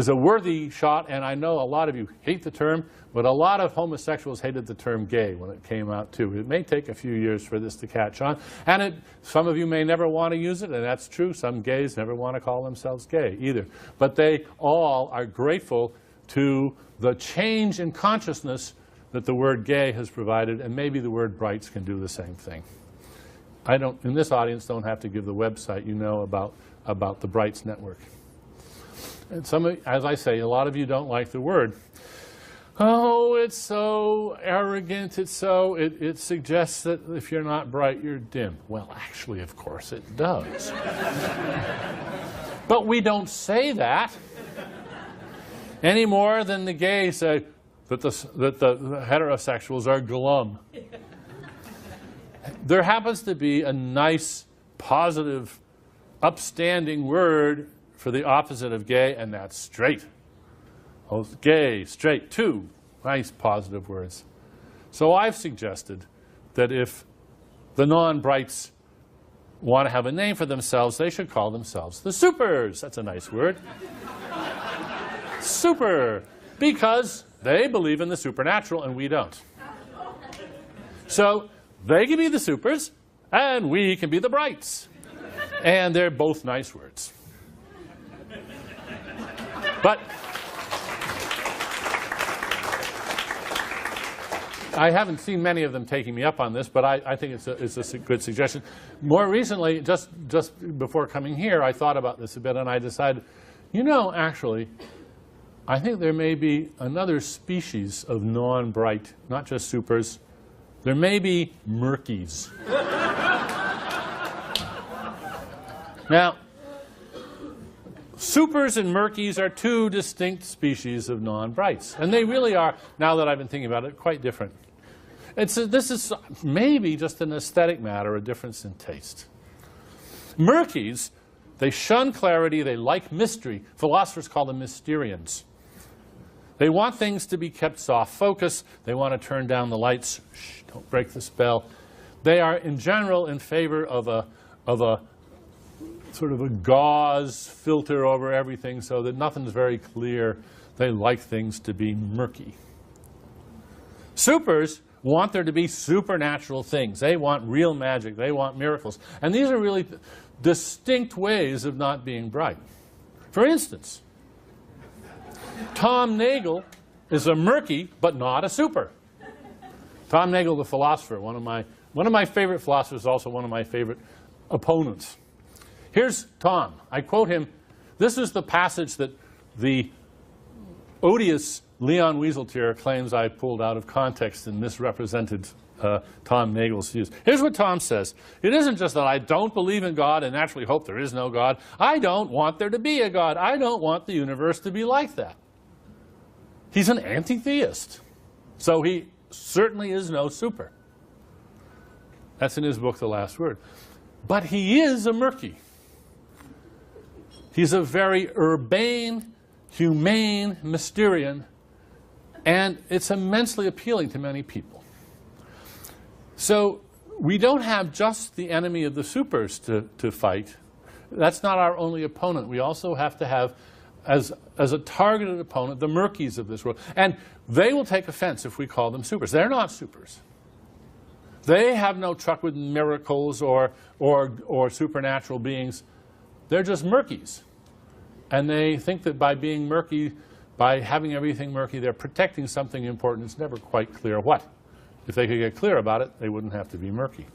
a worthy shot, and I know a lot of you hate the term, but a lot of homosexuals hated the term gay when it came out too. It may take a few years for this to catch on, and some of you may never want to use it, and that's true. Some gays never want to call themselves gay either. But they all are grateful to the change in consciousness that the word gay has provided, and maybe the word brights can do the same thing. I don't, in this audience, don't have to give the website you know about the Brights Network. And as I say, a lot of you don't like the word. Oh, it's so arrogant. It suggests that if you're not bright, you're dim. Well, actually, of course, it does. But we don't say that any more than the gays say that the heterosexuals are glum. There happens to be a nice, positive, upstanding word for the opposite of gay, and that's straight. Oh, gay, straight, two nice, positive words. So I've suggested that if the non-brights want to have a name for themselves, they should call themselves the supers. That's a nice word. Super, because they believe in the supernatural and we don't. So they can be the supers and we can be the brights. And they're both nice words. But I haven't seen many of them taking me up on this, but I think it's a good suggestion. More recently, just before coming here, I thought about this a bit, and I decided, you know, actually, I think there may be another species of non-bright, not just supers. There may be murkies. Now, supers and murkies are two distinct species of non-brights. And they really are, now that I've been thinking about it, quite different. This is maybe just an aesthetic matter, a difference in taste. Murkies, they shun clarity, they like mystery. Philosophers call them Mysterians. They want things to be kept soft focus. They want to turn down the lights. Shh, don't break the spell. They are, in general, in favor of a sort of a gauze filter over everything so that nothing's very clear. They like things to be murky. Supers want there to be supernatural things. They want real magic. They want miracles. And these are really distinct ways of not being bright. For instance, Tom Nagel is a murky but not a super. Tom Nagel, the philosopher, one of my favorite philosophers, also one of my favorite opponents. Here's Tom. I quote him. This is the passage that the odious Leon Wieseltier claims I pulled out of context and misrepresented Tom Nagel's views. Here's what Tom says. It isn't just that I don't believe in God and naturally hope there is no God. I don't want there to be a God. I don't want the universe to be like that. He's an anti-theist. So he certainly is no super. That's in his book, The Last Word. But he is a murky. He's a very urbane, humane Mysterian, and it's immensely appealing to many people. So we don't have just the enemy of the supers to fight. That's not our only opponent. We also have to have, as a targeted opponent, the murkies of this world. And they will take offense if we call them supers. They're not supers. They have no truck with miracles or supernatural beings. They're just murkies. And they think that by being murky, by having everything murky, they're protecting something important. It's never quite clear what. If they could get clear about it, they wouldn't have to be murky.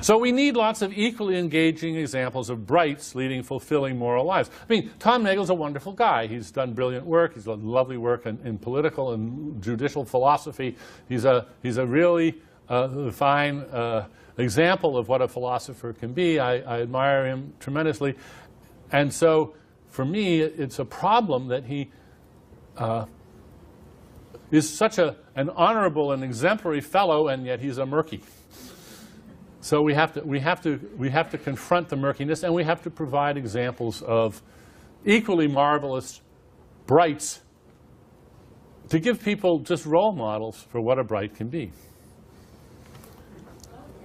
So we need lots of equally engaging examples of brights leading fulfilling moral lives. I mean, Tom Nagel's a wonderful guy. He's done brilliant work. He's done lovely work in political and judicial philosophy. He's a really fine example of what a philosopher can be. I admire him tremendously. And so, for me, it's a problem that he is such an honorable and exemplary fellow, and yet he's a murky. So we have to confront the murkiness, and we have to provide examples of equally marvelous brights to give people just role models for what a bright can be.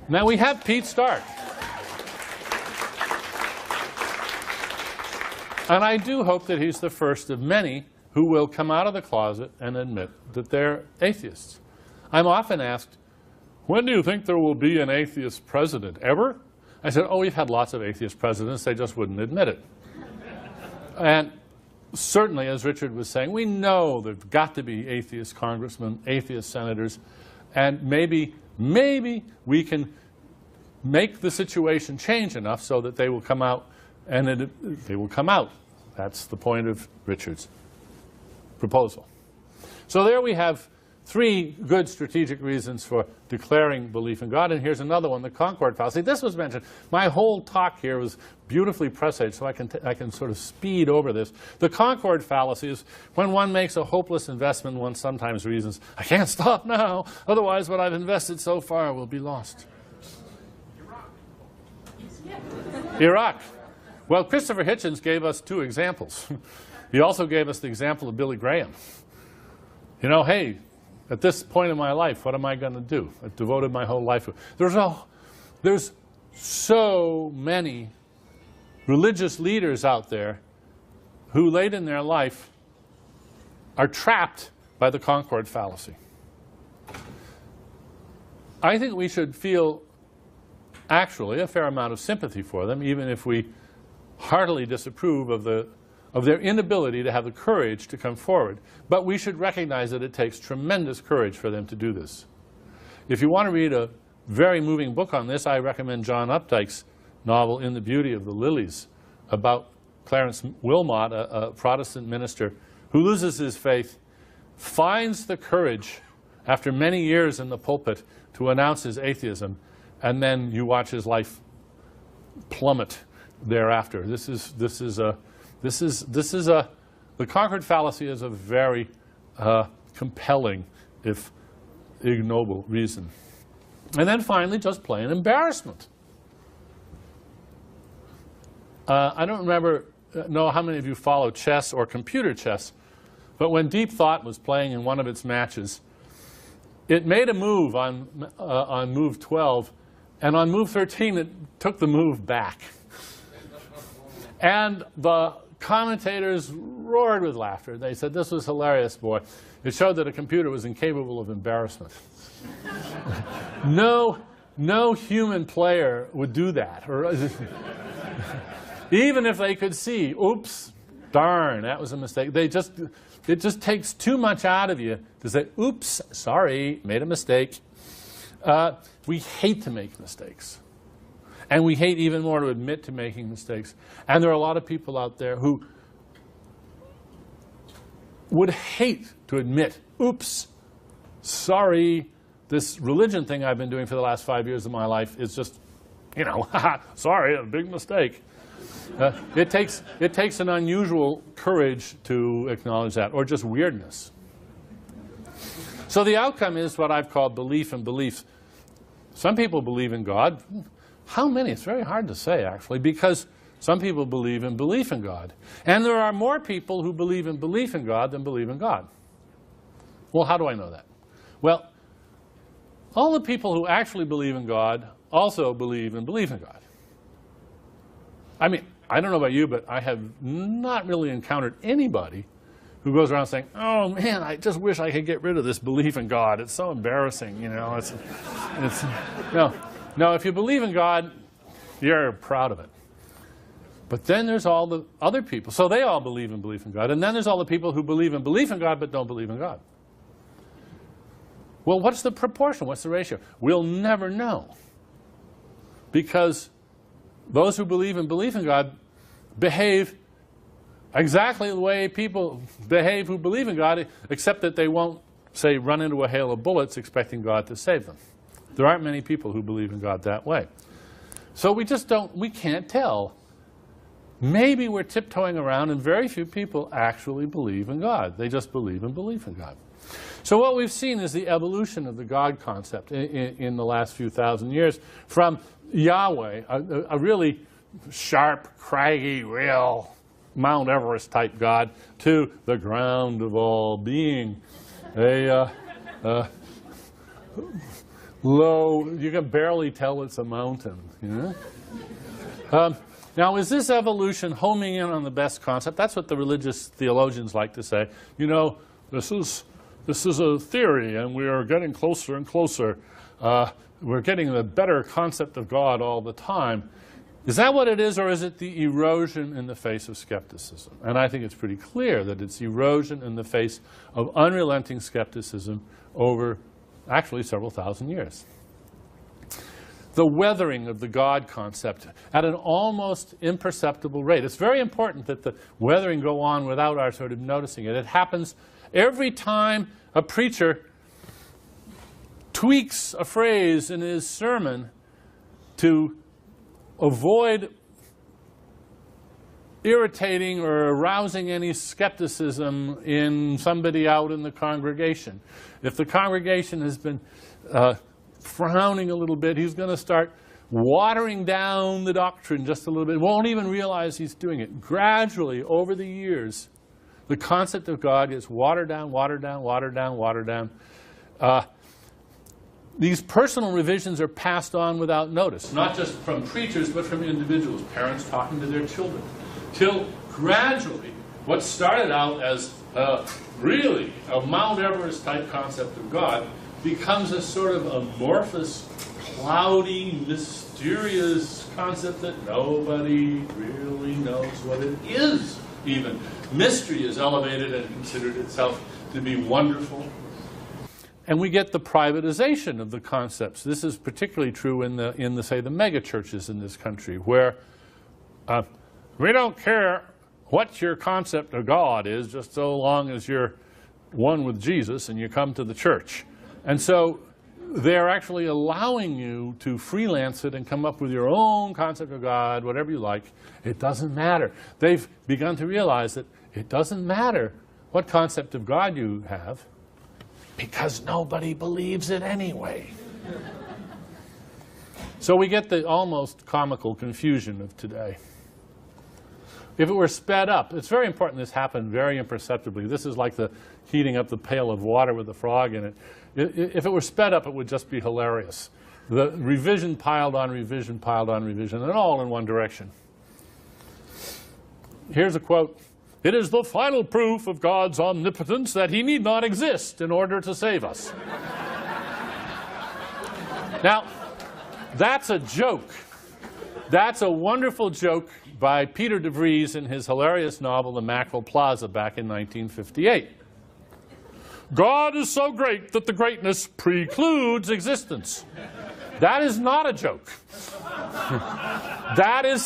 Now we have Pete Stark. And I do hope that he's the first of many who will come out of the closet and admit that they're atheists. I'm often asked, when do you think there will be an atheist president? Ever? I said, oh, we've had lots of atheist presidents. They just wouldn't admit it. And certainly, as Richard was saying, we know there've got to be atheist congressmen, atheist senators, and maybe we can make the situation change enough so that they will come out, and they will come out. That's the point of Richard's proposal. So there we have three good strategic reasons for declaring belief in God. And here's another one, the Concord fallacy. This was mentioned. My whole talk here was beautifully presaged, so I can sort of speed over this. The Concord fallacy is when one makes a hopeless investment, one sometimes reasons, I can't stop now, otherwise what I've invested so far will be lost. Iraq. Well, Christopher Hitchens gave us two examples. He also gave us the example of Billy Graham. You know, hey, at this point in my life, what am I going to do? I've devoted my whole life. There's so many religious leaders out there who late in their life are trapped by the Concord fallacy. I think we should feel actually a fair amount of sympathy for them, even if we heartily disapprove of their inability to have the courage to come forward. But we should recognize that it takes tremendous courage for them to do this. If you want to read a very moving book on this, I recommend John Updike's novel, In the Beauty of the Lilies, about Clarence Wilmot, a Protestant minister who loses his faith, finds the courage after many years in the pulpit to announce his atheism, and then you watch his life plummet thereafter. The Concord fallacy is a very compelling, if ignoble, reason. And then finally, just plain embarrassment. I don't know how many of you follow chess or computer chess, but when Deep Thought was playing in one of its matches, it made a move on move 12, and on move 13 it took the move back. And the commentators roared with laughter. They said, this was hilarious, boy. It showed that a computer was incapable of embarrassment. No human player would do that. Even if they could see, oops, darn, that was a mistake. It just takes too much out of you to say, oops, sorry, made a mistake. We hate to make mistakes. And we hate even more to admit to making mistakes. And there are a lot of people out there who would hate to admit, oops, sorry, this religion thing I've been doing for the last 5 years of my life is just, you know, sorry, a big mistake. It takes an unusual courage to acknowledge that, or just weirdness. So the outcome is what I've called belief and beliefs. Some people believe in God. How many? It's very hard to say, actually, because some people believe in belief in God. And there are more people who believe in belief in God than believe in God. Well, how do I know that? Well, all the people who actually believe in God also believe in belief in God. I mean, I don't know about you, but I have not really encountered anybody who goes around saying, oh man, I just wish I could get rid of this belief in God. It's so embarrassing, you know. No, if you believe in God, you're proud of it. But then there's all the other people. So they all believe in belief in God. And then there's all the people who believe in belief in God but don't believe in God. Well, what's the proportion? What's the ratio? We'll never know. Because those who believe in belief in God behave exactly the way people behave who believe in God, except that they won't, say, run into a hail of bullets expecting God to save them. There aren't many people who believe in God that way. So we can't tell. Maybe we're tiptoeing around and very few people actually believe in God. They just believe in belief in God. So what we've seen is the evolution of the God concept in the last few thousand years from Yahweh, a really sharp, craggy, real Mount Everest type God, to the ground of all being, a low, you can barely tell it's a mountain, you know? Now, is this evolution homing in on the best concept? That's what the religious theologians like to say. You know, this is a theory, and we are getting closer and closer. We're getting the better concept of God all the time. Is that what it is, or is it the erosion in the face of skepticism? And I think it's pretty clear that it's erosion in the face of unrelenting skepticism over actually several thousand years. The weathering of the God concept at an almost imperceptible rate. It's very important that the weathering go on without our sort of noticing it. It happens every time a preacher tweaks a phrase in his sermon to avoid irritating or arousing any skepticism in somebody out in the congregation. If the congregation has been frowning a little bit, he's going to start watering down the doctrine just a little bit. Won't even realize he's doing it. Gradually, over the years, the concept of God gets watered down, watered down, watered down, watered down. These personal revisions are passed on without notice, not just from preachers, but from individuals, parents talking to their children, till gradually what started out as really a Mount Everest type concept of God becomes a sort of amorphous, cloudy, mysterious concept that nobody really knows what it is even. Mystery is elevated and considered itself to be wonderful. And we get the privatization of the concepts. This is particularly true in the say, the mega churches in this country, where we don't care what your concept of God is, just so long as you're one with Jesus and you come to the church. And so they're actually allowing you to freelance it and come up with your own concept of God, whatever you like. It doesn't matter. They've begun to realize that it doesn't matter what concept of God you have, because nobody believes it anyway. So we get the almost comical confusion of today. If it were sped up, it's very important this happened very imperceptibly. This is like the heating up the pail of water with a frog in it. If it were sped up, it would just be hilarious. The revision piled on revision piled on revision, and all in one direction. Here's a quote. "It is the final proof of God's omnipotence that he need not exist in order to save us." Now, that's a joke. That's a wonderful joke by Peter de Vries in his hilarious novel, The Mackerel Plaza, back in 1958. God is so great that the greatness precludes existence. That is not a joke. That is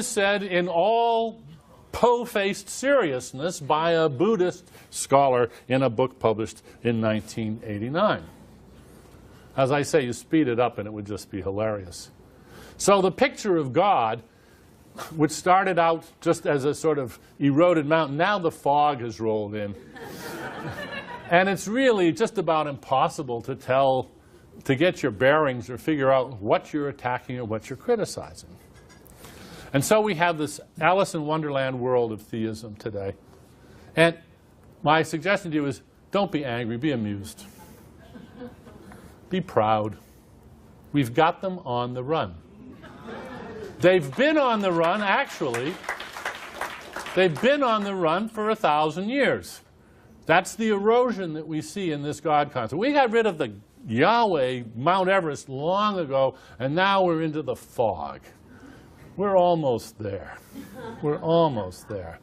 said in all po-faced seriousness by a Buddhist scholar in a book published in 1989. As I say, you speed it up and it would just be hilarious. So the picture of God, which started out just as a sort of eroded mountain, now the fog has rolled in. And it's really just about impossible to tell to get your bearings or figure out what you're attacking or what you're criticizing. And so we have this Alice in Wonderland world of theism today. And my suggestion to you is, don't be angry, be amused. Be proud. We've got them on the run. They've been on the run, actually. They've been on the run for 1,000 years. That's the erosion that we see in this God concept. We got rid of the Yahweh, Mount Everest, long ago, and now we're into the fog. We're almost there. We're almost there.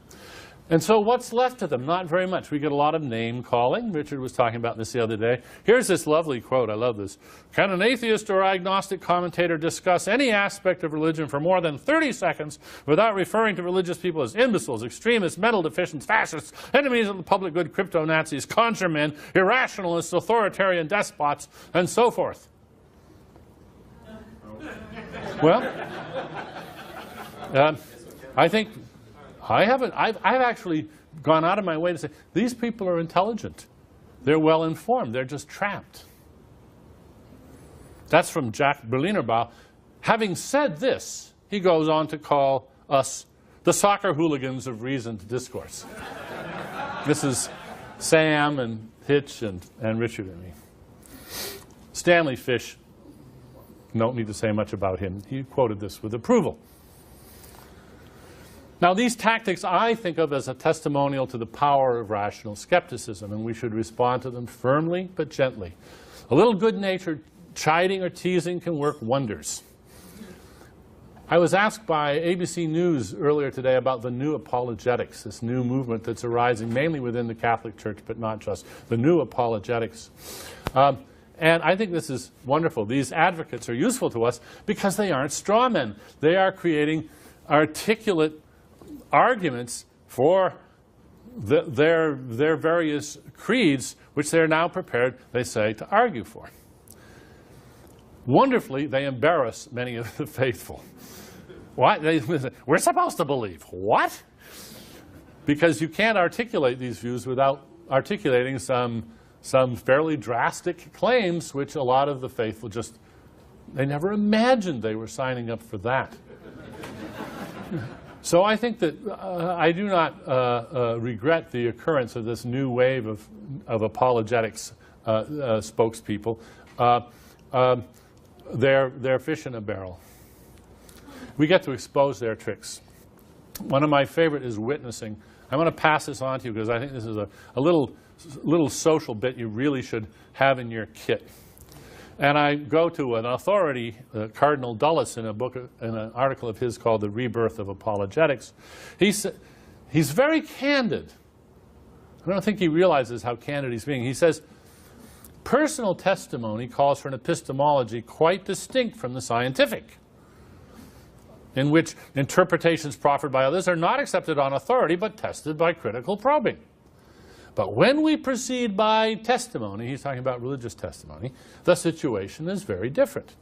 And so what's left of them? Not very much. We get a lot of name calling. Richard was talking about this the other day. Here's this lovely quote. I love this. Can an atheist or agnostic commentator discuss any aspect of religion for more than 30 seconds without referring to religious people as imbeciles, extremists, mental deficients, fascists, enemies of the public good, crypto-Nazis, conjure-men, irrationalists, authoritarian despots, and so forth? Well, I think I've actually gone out of my way to say these people are intelligent. They're well informed. They're just trapped. That's from Jack Berlinerbaugh. Having said this, he goes on to call us the soccer hooligans of reasoned discourse. This is Sam and Hitch and Richard and me. Stanley Fish, don't need to say much about him. He quoted this with approval. Now, these tactics I think of as a testimonial to the power of rational skepticism, and we should respond to them firmly but gently. A little good-natured chiding or teasing can work wonders. I was asked by ABC News earlier today about the new apologetics, this new movement that's arising mainly within the Catholic Church, but not just, the new apologetics. And I think this is wonderful. These advocates are useful to us because they aren't straw men. They are creating articulate arguments for their various creeds, which they're now prepared, they say, to argue for. Wonderfully, they embarrass many of the faithful. What? We're supposed to believe. What? Because you can't articulate these views without articulating some fairly drastic claims, which a lot of the faithful just, they never imagined they were signing up for that. So I think that I do not regret the occurrence of this new wave of apologetics spokespeople. They're fish in a barrel. We get to expose their tricks. One of my favorite is witnessing. I'm going to pass this on to you because I think this is a little social bit you really should have in your kit. And I go to an authority, Cardinal Dulles, in an article of his called The Rebirth of Apologetics. He's very candid. I don't think he realizes how candid he's being. He says, personal testimony calls for an epistemology quite distinct from the scientific, in which interpretations proffered by others are not accepted on authority, but tested by critical probing. But when we proceed by testimony, he's talking about religious testimony, the situation is very different.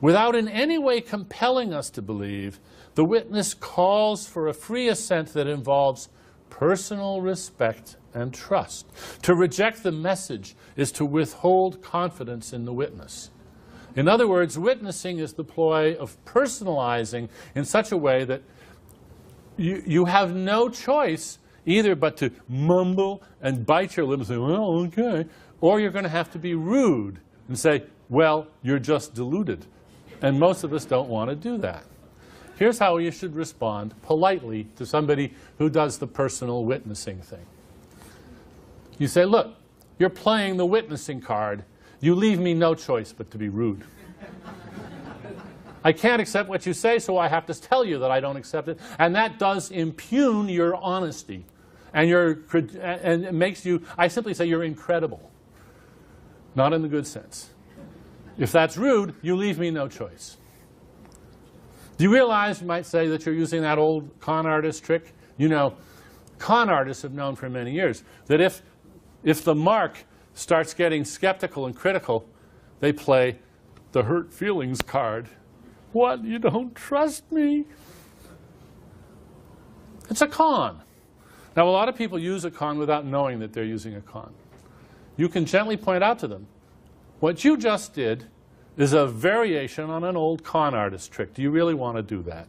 Without in any way compelling us to believe, the witness calls for a free assent that involves personal respect and trust. To reject the message is to withhold confidence in the witness. In other words, witnessing is the ploy of personalizing in such a way that you have no choice either but to mumble and bite your lip and say, well, okay, or you're going to have to be rude and say, well, you're just deluded. And most of us don't want to do that. Here's how you should respond politely to somebody who does the personal witnessing thing. You say, look, you're playing the witnessing card. You leave me no choice but to be rude. I can't accept what you say, so I have to tell you that I don't accept it. And that does impugn your honesty. And it makes you, I simply say you're incredible. Not in the good sense. If that's rude, you leave me no choice. Do you realize, you might say, that you're using that old con artist trick? You know, con artists have known for many years that if the mark starts getting skeptical and critical, they play the hurt feelings card. What? You don't trust me? It's a con. Now, a lot of people use a con without knowing that they're using a con. You can gently point out to them, What you just did is a variation on an old con artist trick. Do you really want to do that?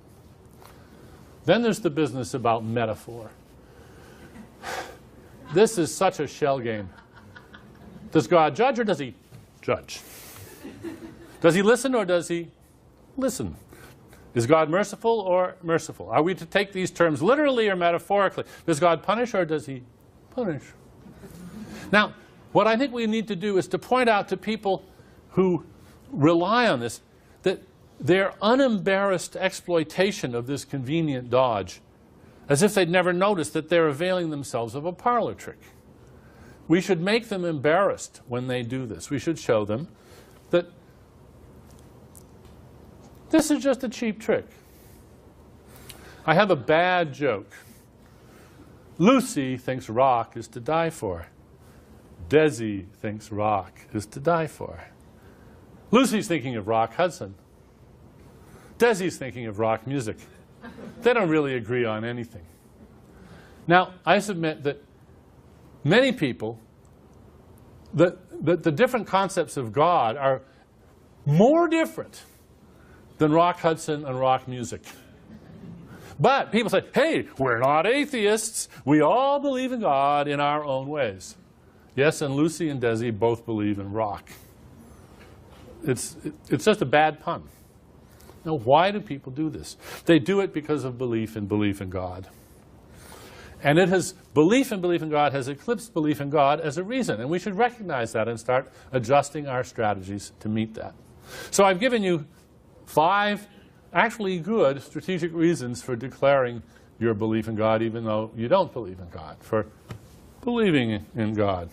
Then there's the business about metaphor. This is such a shell game. Does God judge or does he judge? Does he listen or does he listen? Is God merciful or merciful? Are we to take these terms literally or metaphorically? Does God punish or does he punish? Now, what I think we need to do is to point out to people who rely on this that their unembarrassed exploitation of this convenient dodge, as if they'd never noticed that they're availing themselves of a parlor trick. We should make them embarrassed when they do this. We should show them that this is just a cheap trick. I have a bad joke. Lucy thinks rock is to die for. Desi thinks rock is to die for. Lucy's thinking of Rock Hudson. Desi's thinking of rock music. They don't really agree on anything. Now, I submit that many people, the different concepts of God are more different than Rock Hudson and rock music. But people say, hey, we're not atheists. We all believe in God in our own ways. Yes, and Lucy and Desi both believe in rock. It's just a bad pun. Now, why do people do this? They do it because of belief in God. And belief in God has eclipsed belief in God as a reason. And we should recognize that and start adjusting our strategies to meet that. So I've given you 5 actually good strategic reasons for declaring your belief in God even though you don't believe in God, for believing in God.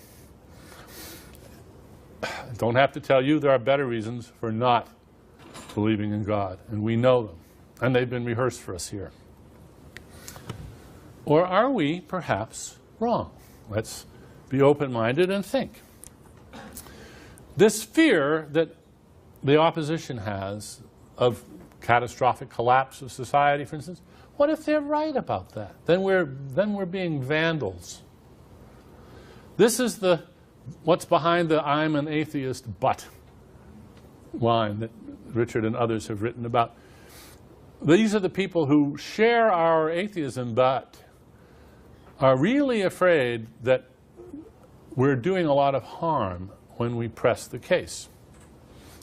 I don't have to tell you there are better reasons for not believing in God, and we know them, and they've been rehearsed for us here. Or are we perhaps wrong? Let's be open-minded and think. This fear that the opposition has of catastrophic collapse of society, for instance, what if they're right about that? Then we're being vandals. This is what's behind the I'm an atheist but line that Richard and others have written about. These are the people who share our atheism but are really afraid that we're doing a lot of harm when we press the case.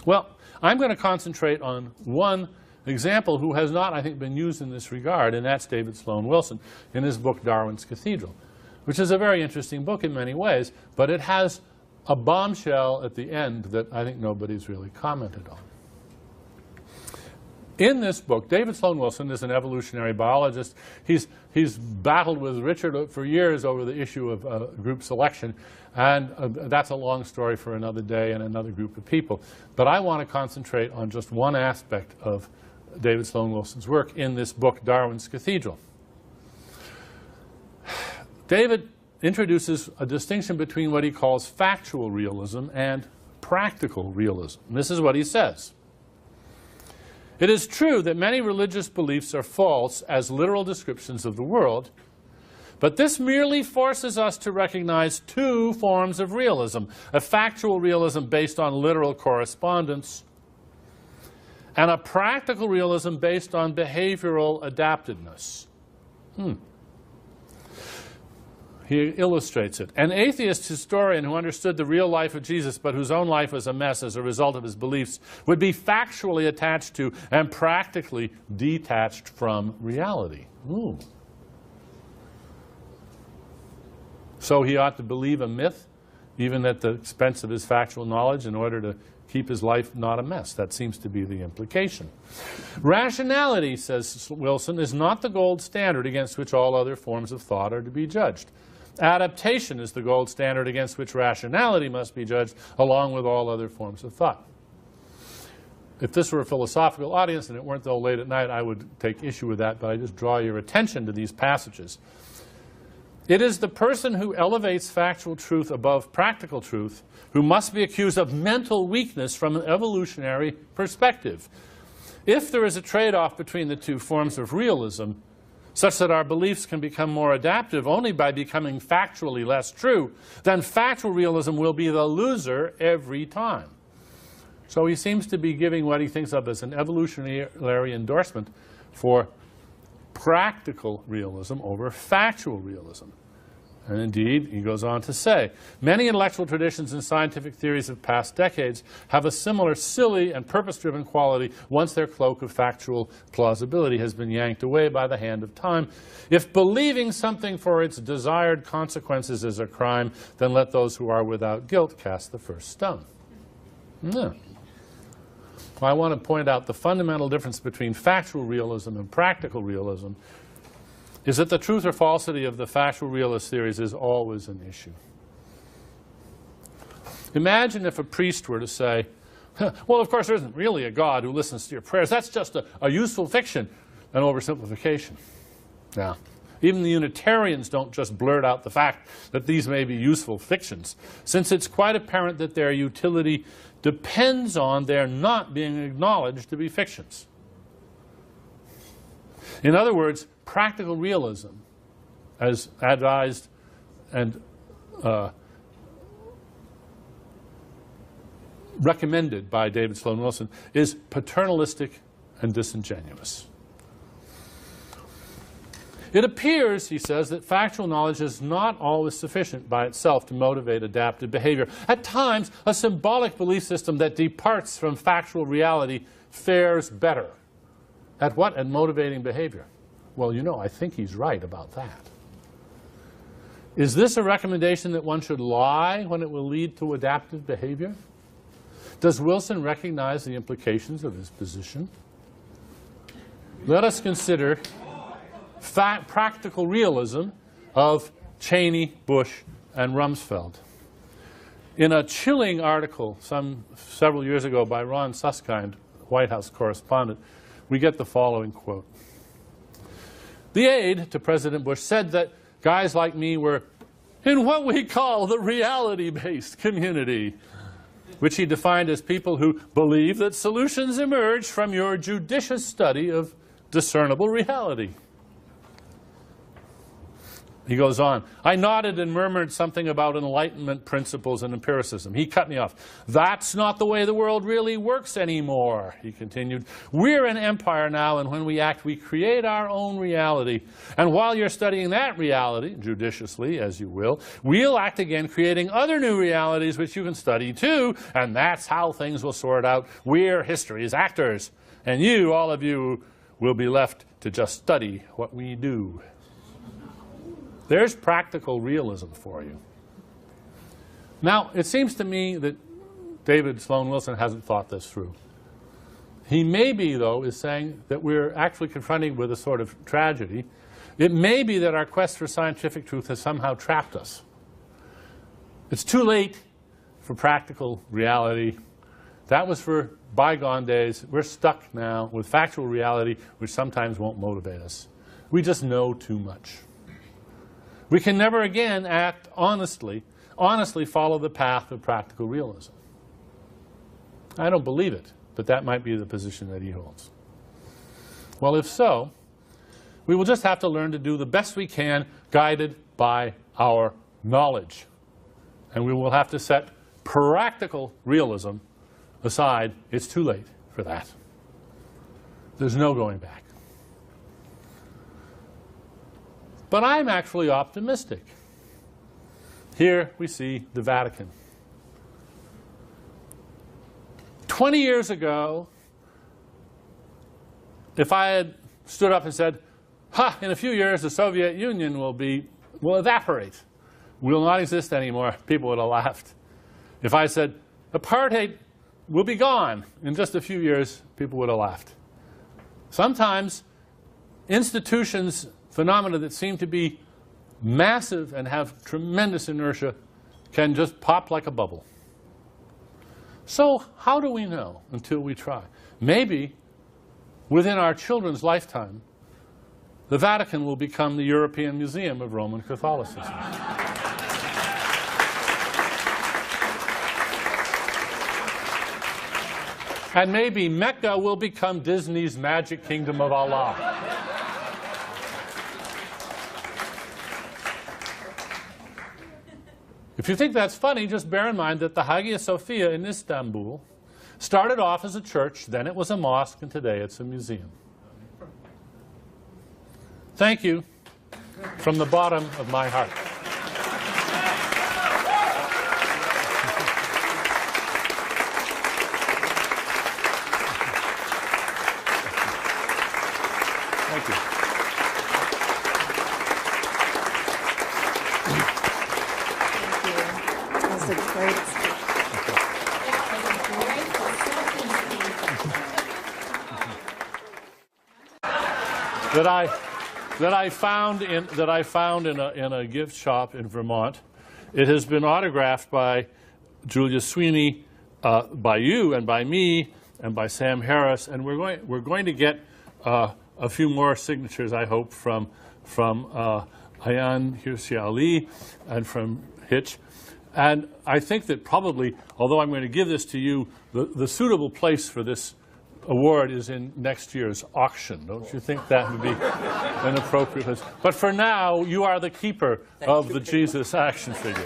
Well, I'm going to concentrate on one example who has not, I think, been used in this regard, and that's David Sloan Wilson in his book Darwin's Cathedral, which is a very interesting book in many ways, but it has a bombshell at the end that I think nobody's really commented on. In this book, David Sloan Wilson is an evolutionary biologist. He's battled with Richard for years over the issue of group selection, and that's a long story for another day and another group of people. But I want to concentrate on just one aspect of David Sloan Wilson's work in this book, Darwin's Cathedral. David introduces a distinction between what he calls factual realism and practical realism. And this is what he says. It is true that many religious beliefs are false as literal descriptions of the world, but this merely forces us to recognize 2 forms of realism: a factual realism based on literal correspondence, and a practical realism based on behavioral adaptedness. He illustrates it. An atheist historian who understood the real life of Jesus but whose own life was a mess as a result of his beliefs would be factually attached to and practically detached from reality. Ooh. So he ought to believe a myth, even at the expense of his factual knowledge, in order to keep his life not a mess. That seems to be the implication. Rationality, says Wilson, is not the gold standard against which all other forms of thought are to be judged. Adaptation is the gold standard against which rationality must be judged, along with all other forms of thought. If this were a philosophical audience and it weren't though late at night, I would take issue with that, but I just draw your attention to these passages. It is the person who elevates factual truth above practical truth who must be accused of mental weakness from an evolutionary perspective. If there is a trade-off between the 2 forms of realism, such that our beliefs can become more adaptive only by becoming factually less true, then factual realism will be the loser every time. So he seems to be giving what he thinks of as an evolutionary endorsement for practical realism over factual realism. And indeed, he goes on to say, many intellectual traditions and scientific theories of past decades have a similar silly and purpose-driven quality once their cloak of factual plausibility has been yanked away by the hand of time. If believing something for its desired consequences is a crime, then let those who are without guilt cast the first stone. No. Well, I want to point out the fundamental difference between factual realism and practical realism is that the truth or falsity of the factual realist theories is always an issue. Imagine if a priest were to say, well, of course, there isn't really a God who listens to your prayers. That's just a useful fiction, an oversimplification. Now, even the Unitarians don't just blurt out the fact that these may be useful fictions, since it's quite apparent that their utility depends on their not being acknowledged to be fictions. In other words, practical realism, as advised and recommended by David Sloan Wilson, is paternalistic and disingenuous. It appears, he says, that factual knowledge is not always sufficient by itself to motivate adaptive behavior. At times, a symbolic belief system that departs from factual reality fares better. At what? At motivating behavior. Well, you know, I think he's right about that. Is this a recommendation that one should lie when it will lead to adaptive behavior? Does Wilson recognize the implications of his position? Let us consider practical realism of Cheney, Bush, and Rumsfeld. In a chilling article several years ago by Ron Suskind, White House correspondent, we get the following quote. The aide to President Bush said that guys like me were in what we call the reality-based community, which he defined as people who believe that solutions emerge from your judicious study of discernible reality. He goes on, I nodded and murmured something about Enlightenment principles and empiricism. He cut me off. That's not the way the world really works anymore, he continued. We're an empire now, and when we act, we create our own reality. And while you're studying that reality, judiciously, as you will, we'll act again, creating other new realities which you can study too, and that's how things will sort out. We're history's actors, and you, all of you, will be left to just study what we do. There's practical realism for you. Now, it seems to me that David Sloan Wilson hasn't thought this through. He maybe, though, is saying that we're actually confronting with a sort of tragedy. It may be that our quest for scientific truth has somehow trapped us. It's too late for practical reality. That was for bygone days. We're stuck now with factual reality, which sometimes won't motivate us. We just know too much. We can never again act honestly follow the path of practical realism. I don't believe it, but that might be the position that he holds. Well, if so, we will just have to learn to do the best we can, guided by our knowledge. And we will have to set practical realism aside. It's too late for that. There's no going back. But I'm actually optimistic. Here we see the Vatican. 20 years ago, if I had stood up and said, in a few years the Soviet Union will evaporate, will not exist anymore, people would have laughed. If I said, apartheid will be gone in just a few years, people would have laughed. Sometimes institutions, phenomena that seem to be massive and have tremendous inertia, can just pop like a bubble. So how do we know until we try? Maybe within our children's lifetime, the Vatican will become the European Museum of Roman Catholicism. And maybe Mecca will become Disney's Magic Kingdom of Allah. If you think that's funny, just bear in mind that the Hagia Sophia in Istanbul, Started off as a church, then it was a mosque, and today it's a museum. Thank you from the bottom of my heart. Thank you. That's a great speech. That I found in a gift shop in Vermont. It has been autographed by Julia Sweeney, by you and by me and by Sam Harris, and we're going to get a few more signatures, I hope, from Ayan Hirsi Ali and from Hitch. And I think that probably, although I'm going to give this to you, the suitable place for this award is in next year's auction. Don't you think that would be an appropriate place? But for now, you are the keeper of the Jesus action figure.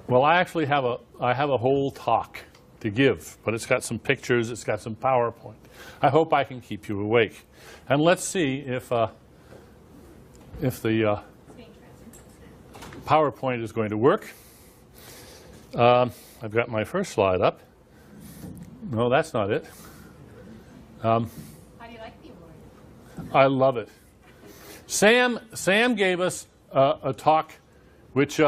Well, I actually have a whole talk to give, but it's got some pictures, it's got some PowerPoint. I hope I can keep you awake. And let's see if the PowerPoint is going to work. I've got my first slide up. No, that's not it. How do you like the award? I love it. Sam gave us a talk which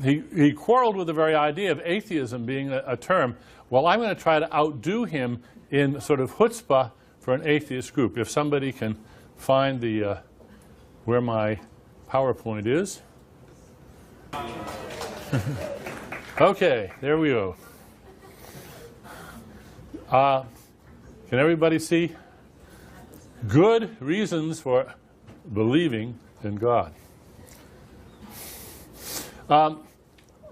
he quarreled with the very idea of atheism being a term. Well, I'm going to try to outdo him in sort of chutzpah for an atheist group. If somebody can find the where my PowerPoint is. Okay, there we go. Can everybody see? Good reasons for believing in God.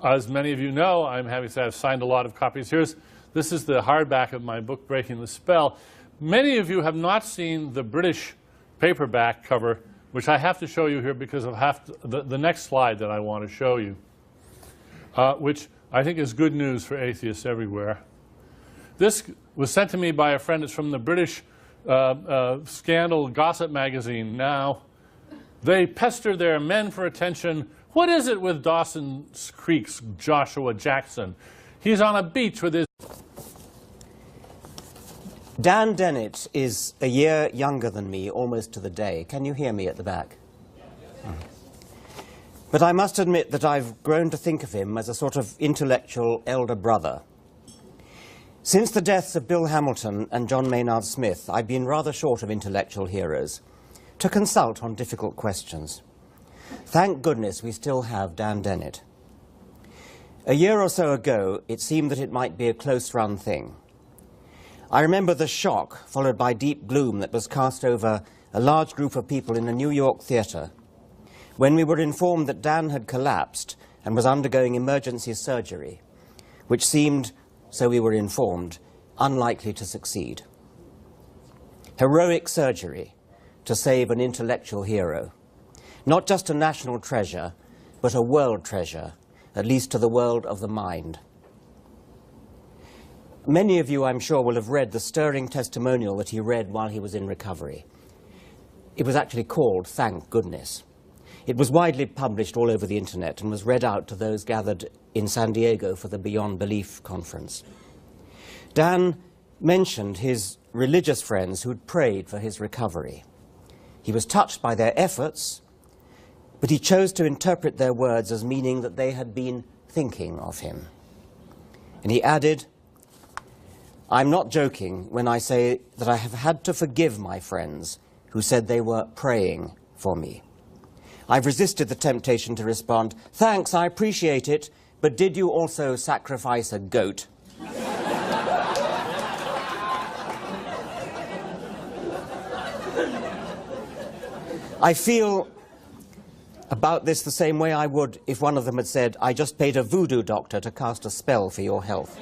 As many of you know, I'm happy to say I've signed a lot of copies. This is the hardback of my book, Breaking the Spell. Many of you have not seen the British paperback cover, which I have to show you here because of the next slide that I want to show you, which I think is good news for atheists everywhere. This was sent to me by a friend. It's from the British scandal gossip magazine. Now, they pester their men for attention. What is it with Dawson's Creek's Joshua Jackson? He's on a beach with his... Dan Dennett is a year younger than me, almost to the day. Can you hear me at the back? But I must admit that I've grown to think of him as a sort of intellectual elder brother. Since the deaths of Bill Hamilton and John Maynard Smith, I've been rather short of intellectual heroes to consult on difficult questions. Thank goodness we still have Dan Dennett. A year or so ago, it seemed that it might be a close-run thing. I remember the shock, followed by deep gloom, that was cast over a large group of people in a New York theatre when we were informed that Dan had collapsed and was undergoing emergency surgery, which seemed, so we were informed, unlikely to succeed. Heroic surgery to save an intellectual hero. Not just a national treasure, but a world treasure, at least to the world of the mind. Many of you, I'm sure, will have read the stirring testimonial that he read while he was in recovery. It was actually called Thank Goodness. It was widely published all over the internet and was read out to those gathered in San Diego for the Beyond Belief conference. Dan mentioned his religious friends who'd prayed for his recovery. He was touched by their efforts, but he chose to interpret their words as meaning that they had been thinking of him. And he added, "I'm not joking when I say that I have had to forgive my friends who said they were praying for me. I've resisted the temptation to respond, 'Thanks, I appreciate it, but did you also sacrifice a goat?' I feel about this the same way I would if one of them had said, 'I just paid a voodoo doctor to cast a spell for your health.'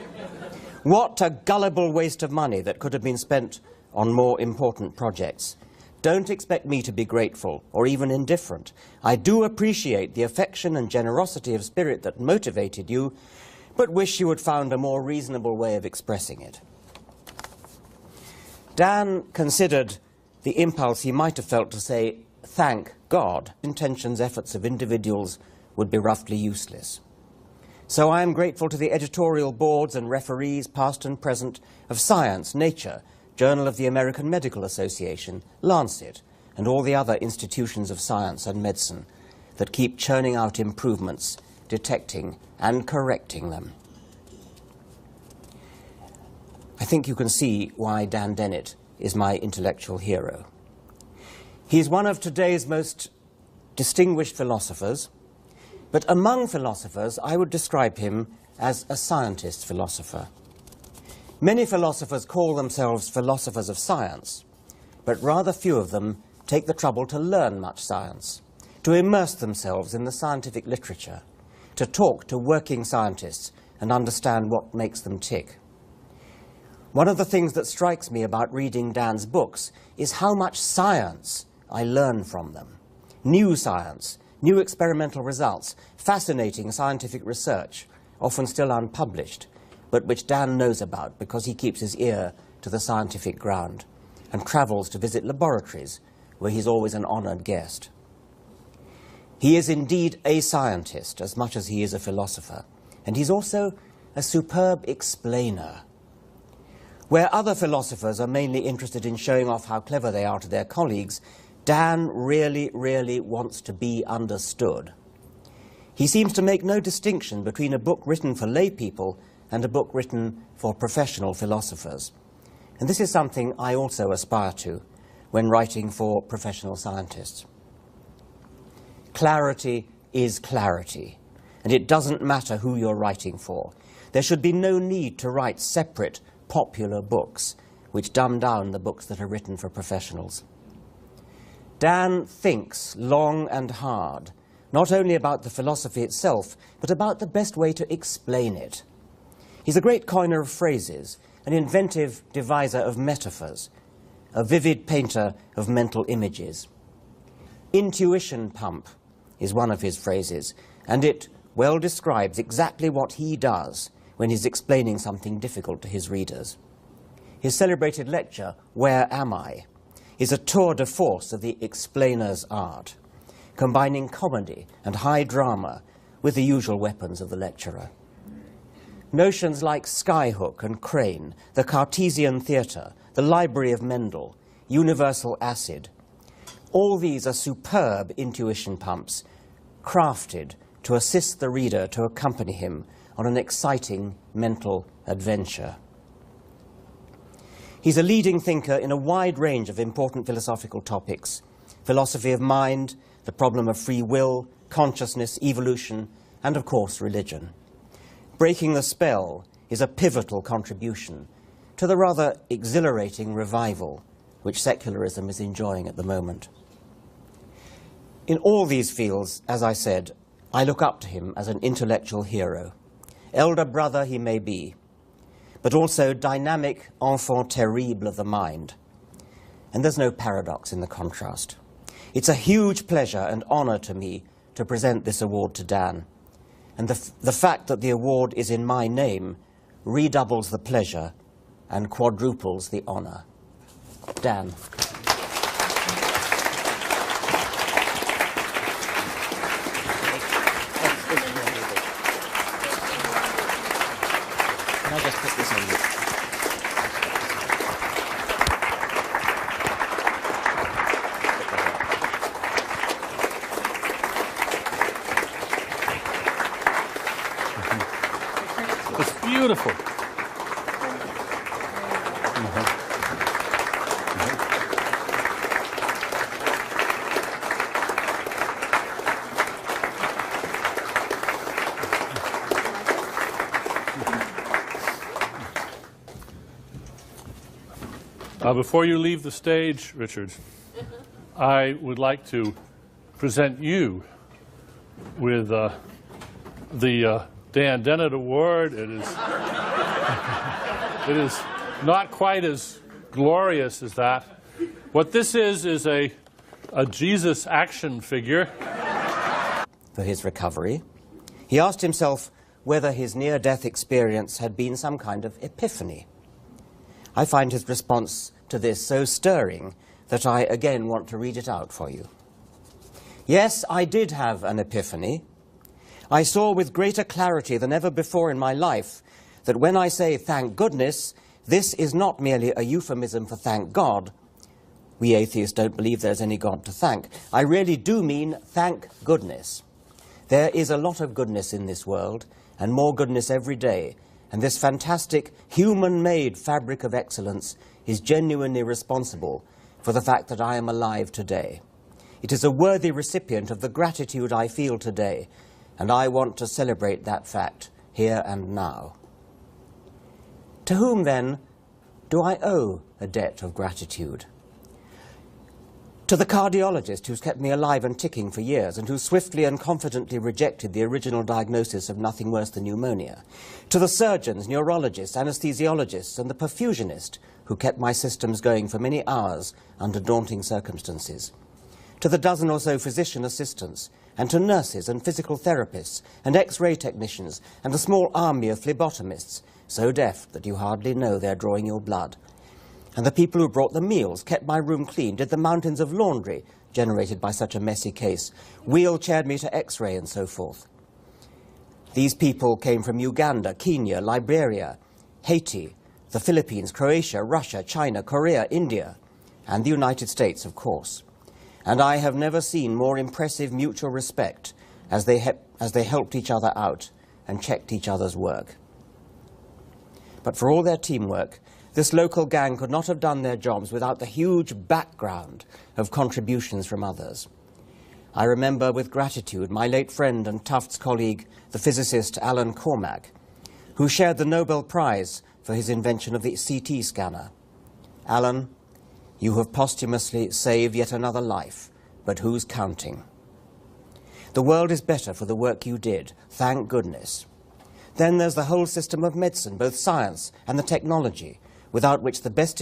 What a gullible waste of money that could have been spent on more important projects. Don't expect me to be grateful or even indifferent. I do appreciate the affection and generosity of spirit that motivated you, but wish you had found a more reasonable way of expressing it. Dan considered the impulse he might have felt to say, thank God, intentions, efforts of individuals would be roughly useless. So I am grateful to the editorial boards and referees, past and present, of Science, Nature, Journal of the American Medical Association, Lancet, and all the other institutions of science and medicine that keep churning out improvements, detecting and correcting them. I think you can see why Dan Dennett is my intellectual hero. He's one of today's most distinguished philosophers, but among philosophers, I would describe him as a scientist philosopher. Many philosophers call themselves philosophers of science, but rather few of them take the trouble to learn much science, to immerse themselves in the scientific literature, to talk to working scientists and understand what makes them tick. One of the things that strikes me about reading Dan's books is how much science I learn from them. New science, new experimental results, fascinating scientific research, often still unpublished, but which Dan knows about because he keeps his ear to the scientific ground and travels to visit laboratories where he's always an honored guest. He is indeed a scientist as much as he is a philosopher, and he's also a superb explainer. Where other philosophers are mainly interested in showing off how clever they are to their colleagues, Dan really wants to be understood. He seems to make no distinction between a book written for lay people and a book written for professional philosophers. And this is something I also aspire to when writing for professional scientists. Clarity is clarity, and it doesn't matter who you're writing for. There should be no need to write separate, popular books which dumb down the books that are written for professionals. Dan thinks long and hard, not only about the philosophy itself, but about the best way to explain it. He's a great coiner of phrases, an inventive deviser of metaphors, a vivid painter of mental images. Intuition pump is one of his phrases, and it well describes exactly what he does when he's explaining something difficult to his readers. His celebrated lecture, Where Am I?, is a tour de force of the explainer's art, combining comedy and high drama with the usual weapons of the lecturer. Notions like skyhook and crane, the Cartesian theatre, the library of Mendel, universal acid, all these are superb intuition pumps, crafted to assist the reader to accompany him on an exciting mental adventure. He's a leading thinker in a wide range of important philosophical topics: philosophy of mind, the problem of free will, consciousness, evolution, and of course religion. Breaking the Spell is a pivotal contribution to the rather exhilarating revival which secularism is enjoying at the moment. In all these fields, as I said, I look up to him as an intellectual hero. Elder brother he may be, but also dynamic enfant terrible of the mind. And there's no paradox in the contrast. It's a huge pleasure and honor to me to present this award to Dan. And the fact that the award is in my name redoubles the pleasure and quadruples the honor. Dan. Can I just put this on you? It's beautiful. Before you leave the stage, Richard, I would like to present you with the Dan Dennett Award. It is It is not quite as glorious as that. What this is a Jesus action figure. For his recovery, he asked himself whether his near-death experience had been some kind of epiphany. I find his response to this so stirring that I again want to read it out for you. Yes, I did have an epiphany. I saw with greater clarity than ever before in my life that when I say thank goodness, this is not merely a euphemism for thank God. We atheists don't believe there's any God to thank. I really do mean thank goodness. There is a lot of goodness in this world, and more goodness every day, and this fantastic human-made fabric of excellence is genuinely responsible for the fact that I am alive today. It is a worthy recipient of the gratitude I feel today, and I want to celebrate that fact here and now. To whom, then, do I owe a debt of gratitude? To the cardiologist who's kept me alive and ticking for years and who swiftly and confidently rejected the original diagnosis of nothing worse than pneumonia. To the surgeons, neurologists, anesthesiologists and the perfusionist who kept my systems going for many hours under daunting circumstances. To the dozen or so physician assistants and to nurses and physical therapists and X-ray technicians and a small army of phlebotomists, so deaf that you hardly know they're drawing your blood. And the people who brought the meals, kept my room clean, did the mountains of laundry generated by such a messy case, wheelchaired me to X-ray and so forth. These people came from Uganda, Kenya, Liberia, Haiti, the Philippines, Croatia, Russia, China, Korea, India, and the United States, of course. And I have never seen more impressive mutual respect as they helped each other out and checked each other's work. But for all their teamwork, this local gang could not have done their jobs without the huge background of contributions from others. I remember with gratitude my late friend and Tufts colleague, the physicist Alan Cormack, who shared the Nobel Prize for his invention of the CT scanner. Alan, you have posthumously saved yet another life, but who's counting? The world is better for the work you did, thank goodness. Then there's the whole system of medicine, both science and the technology, without which the best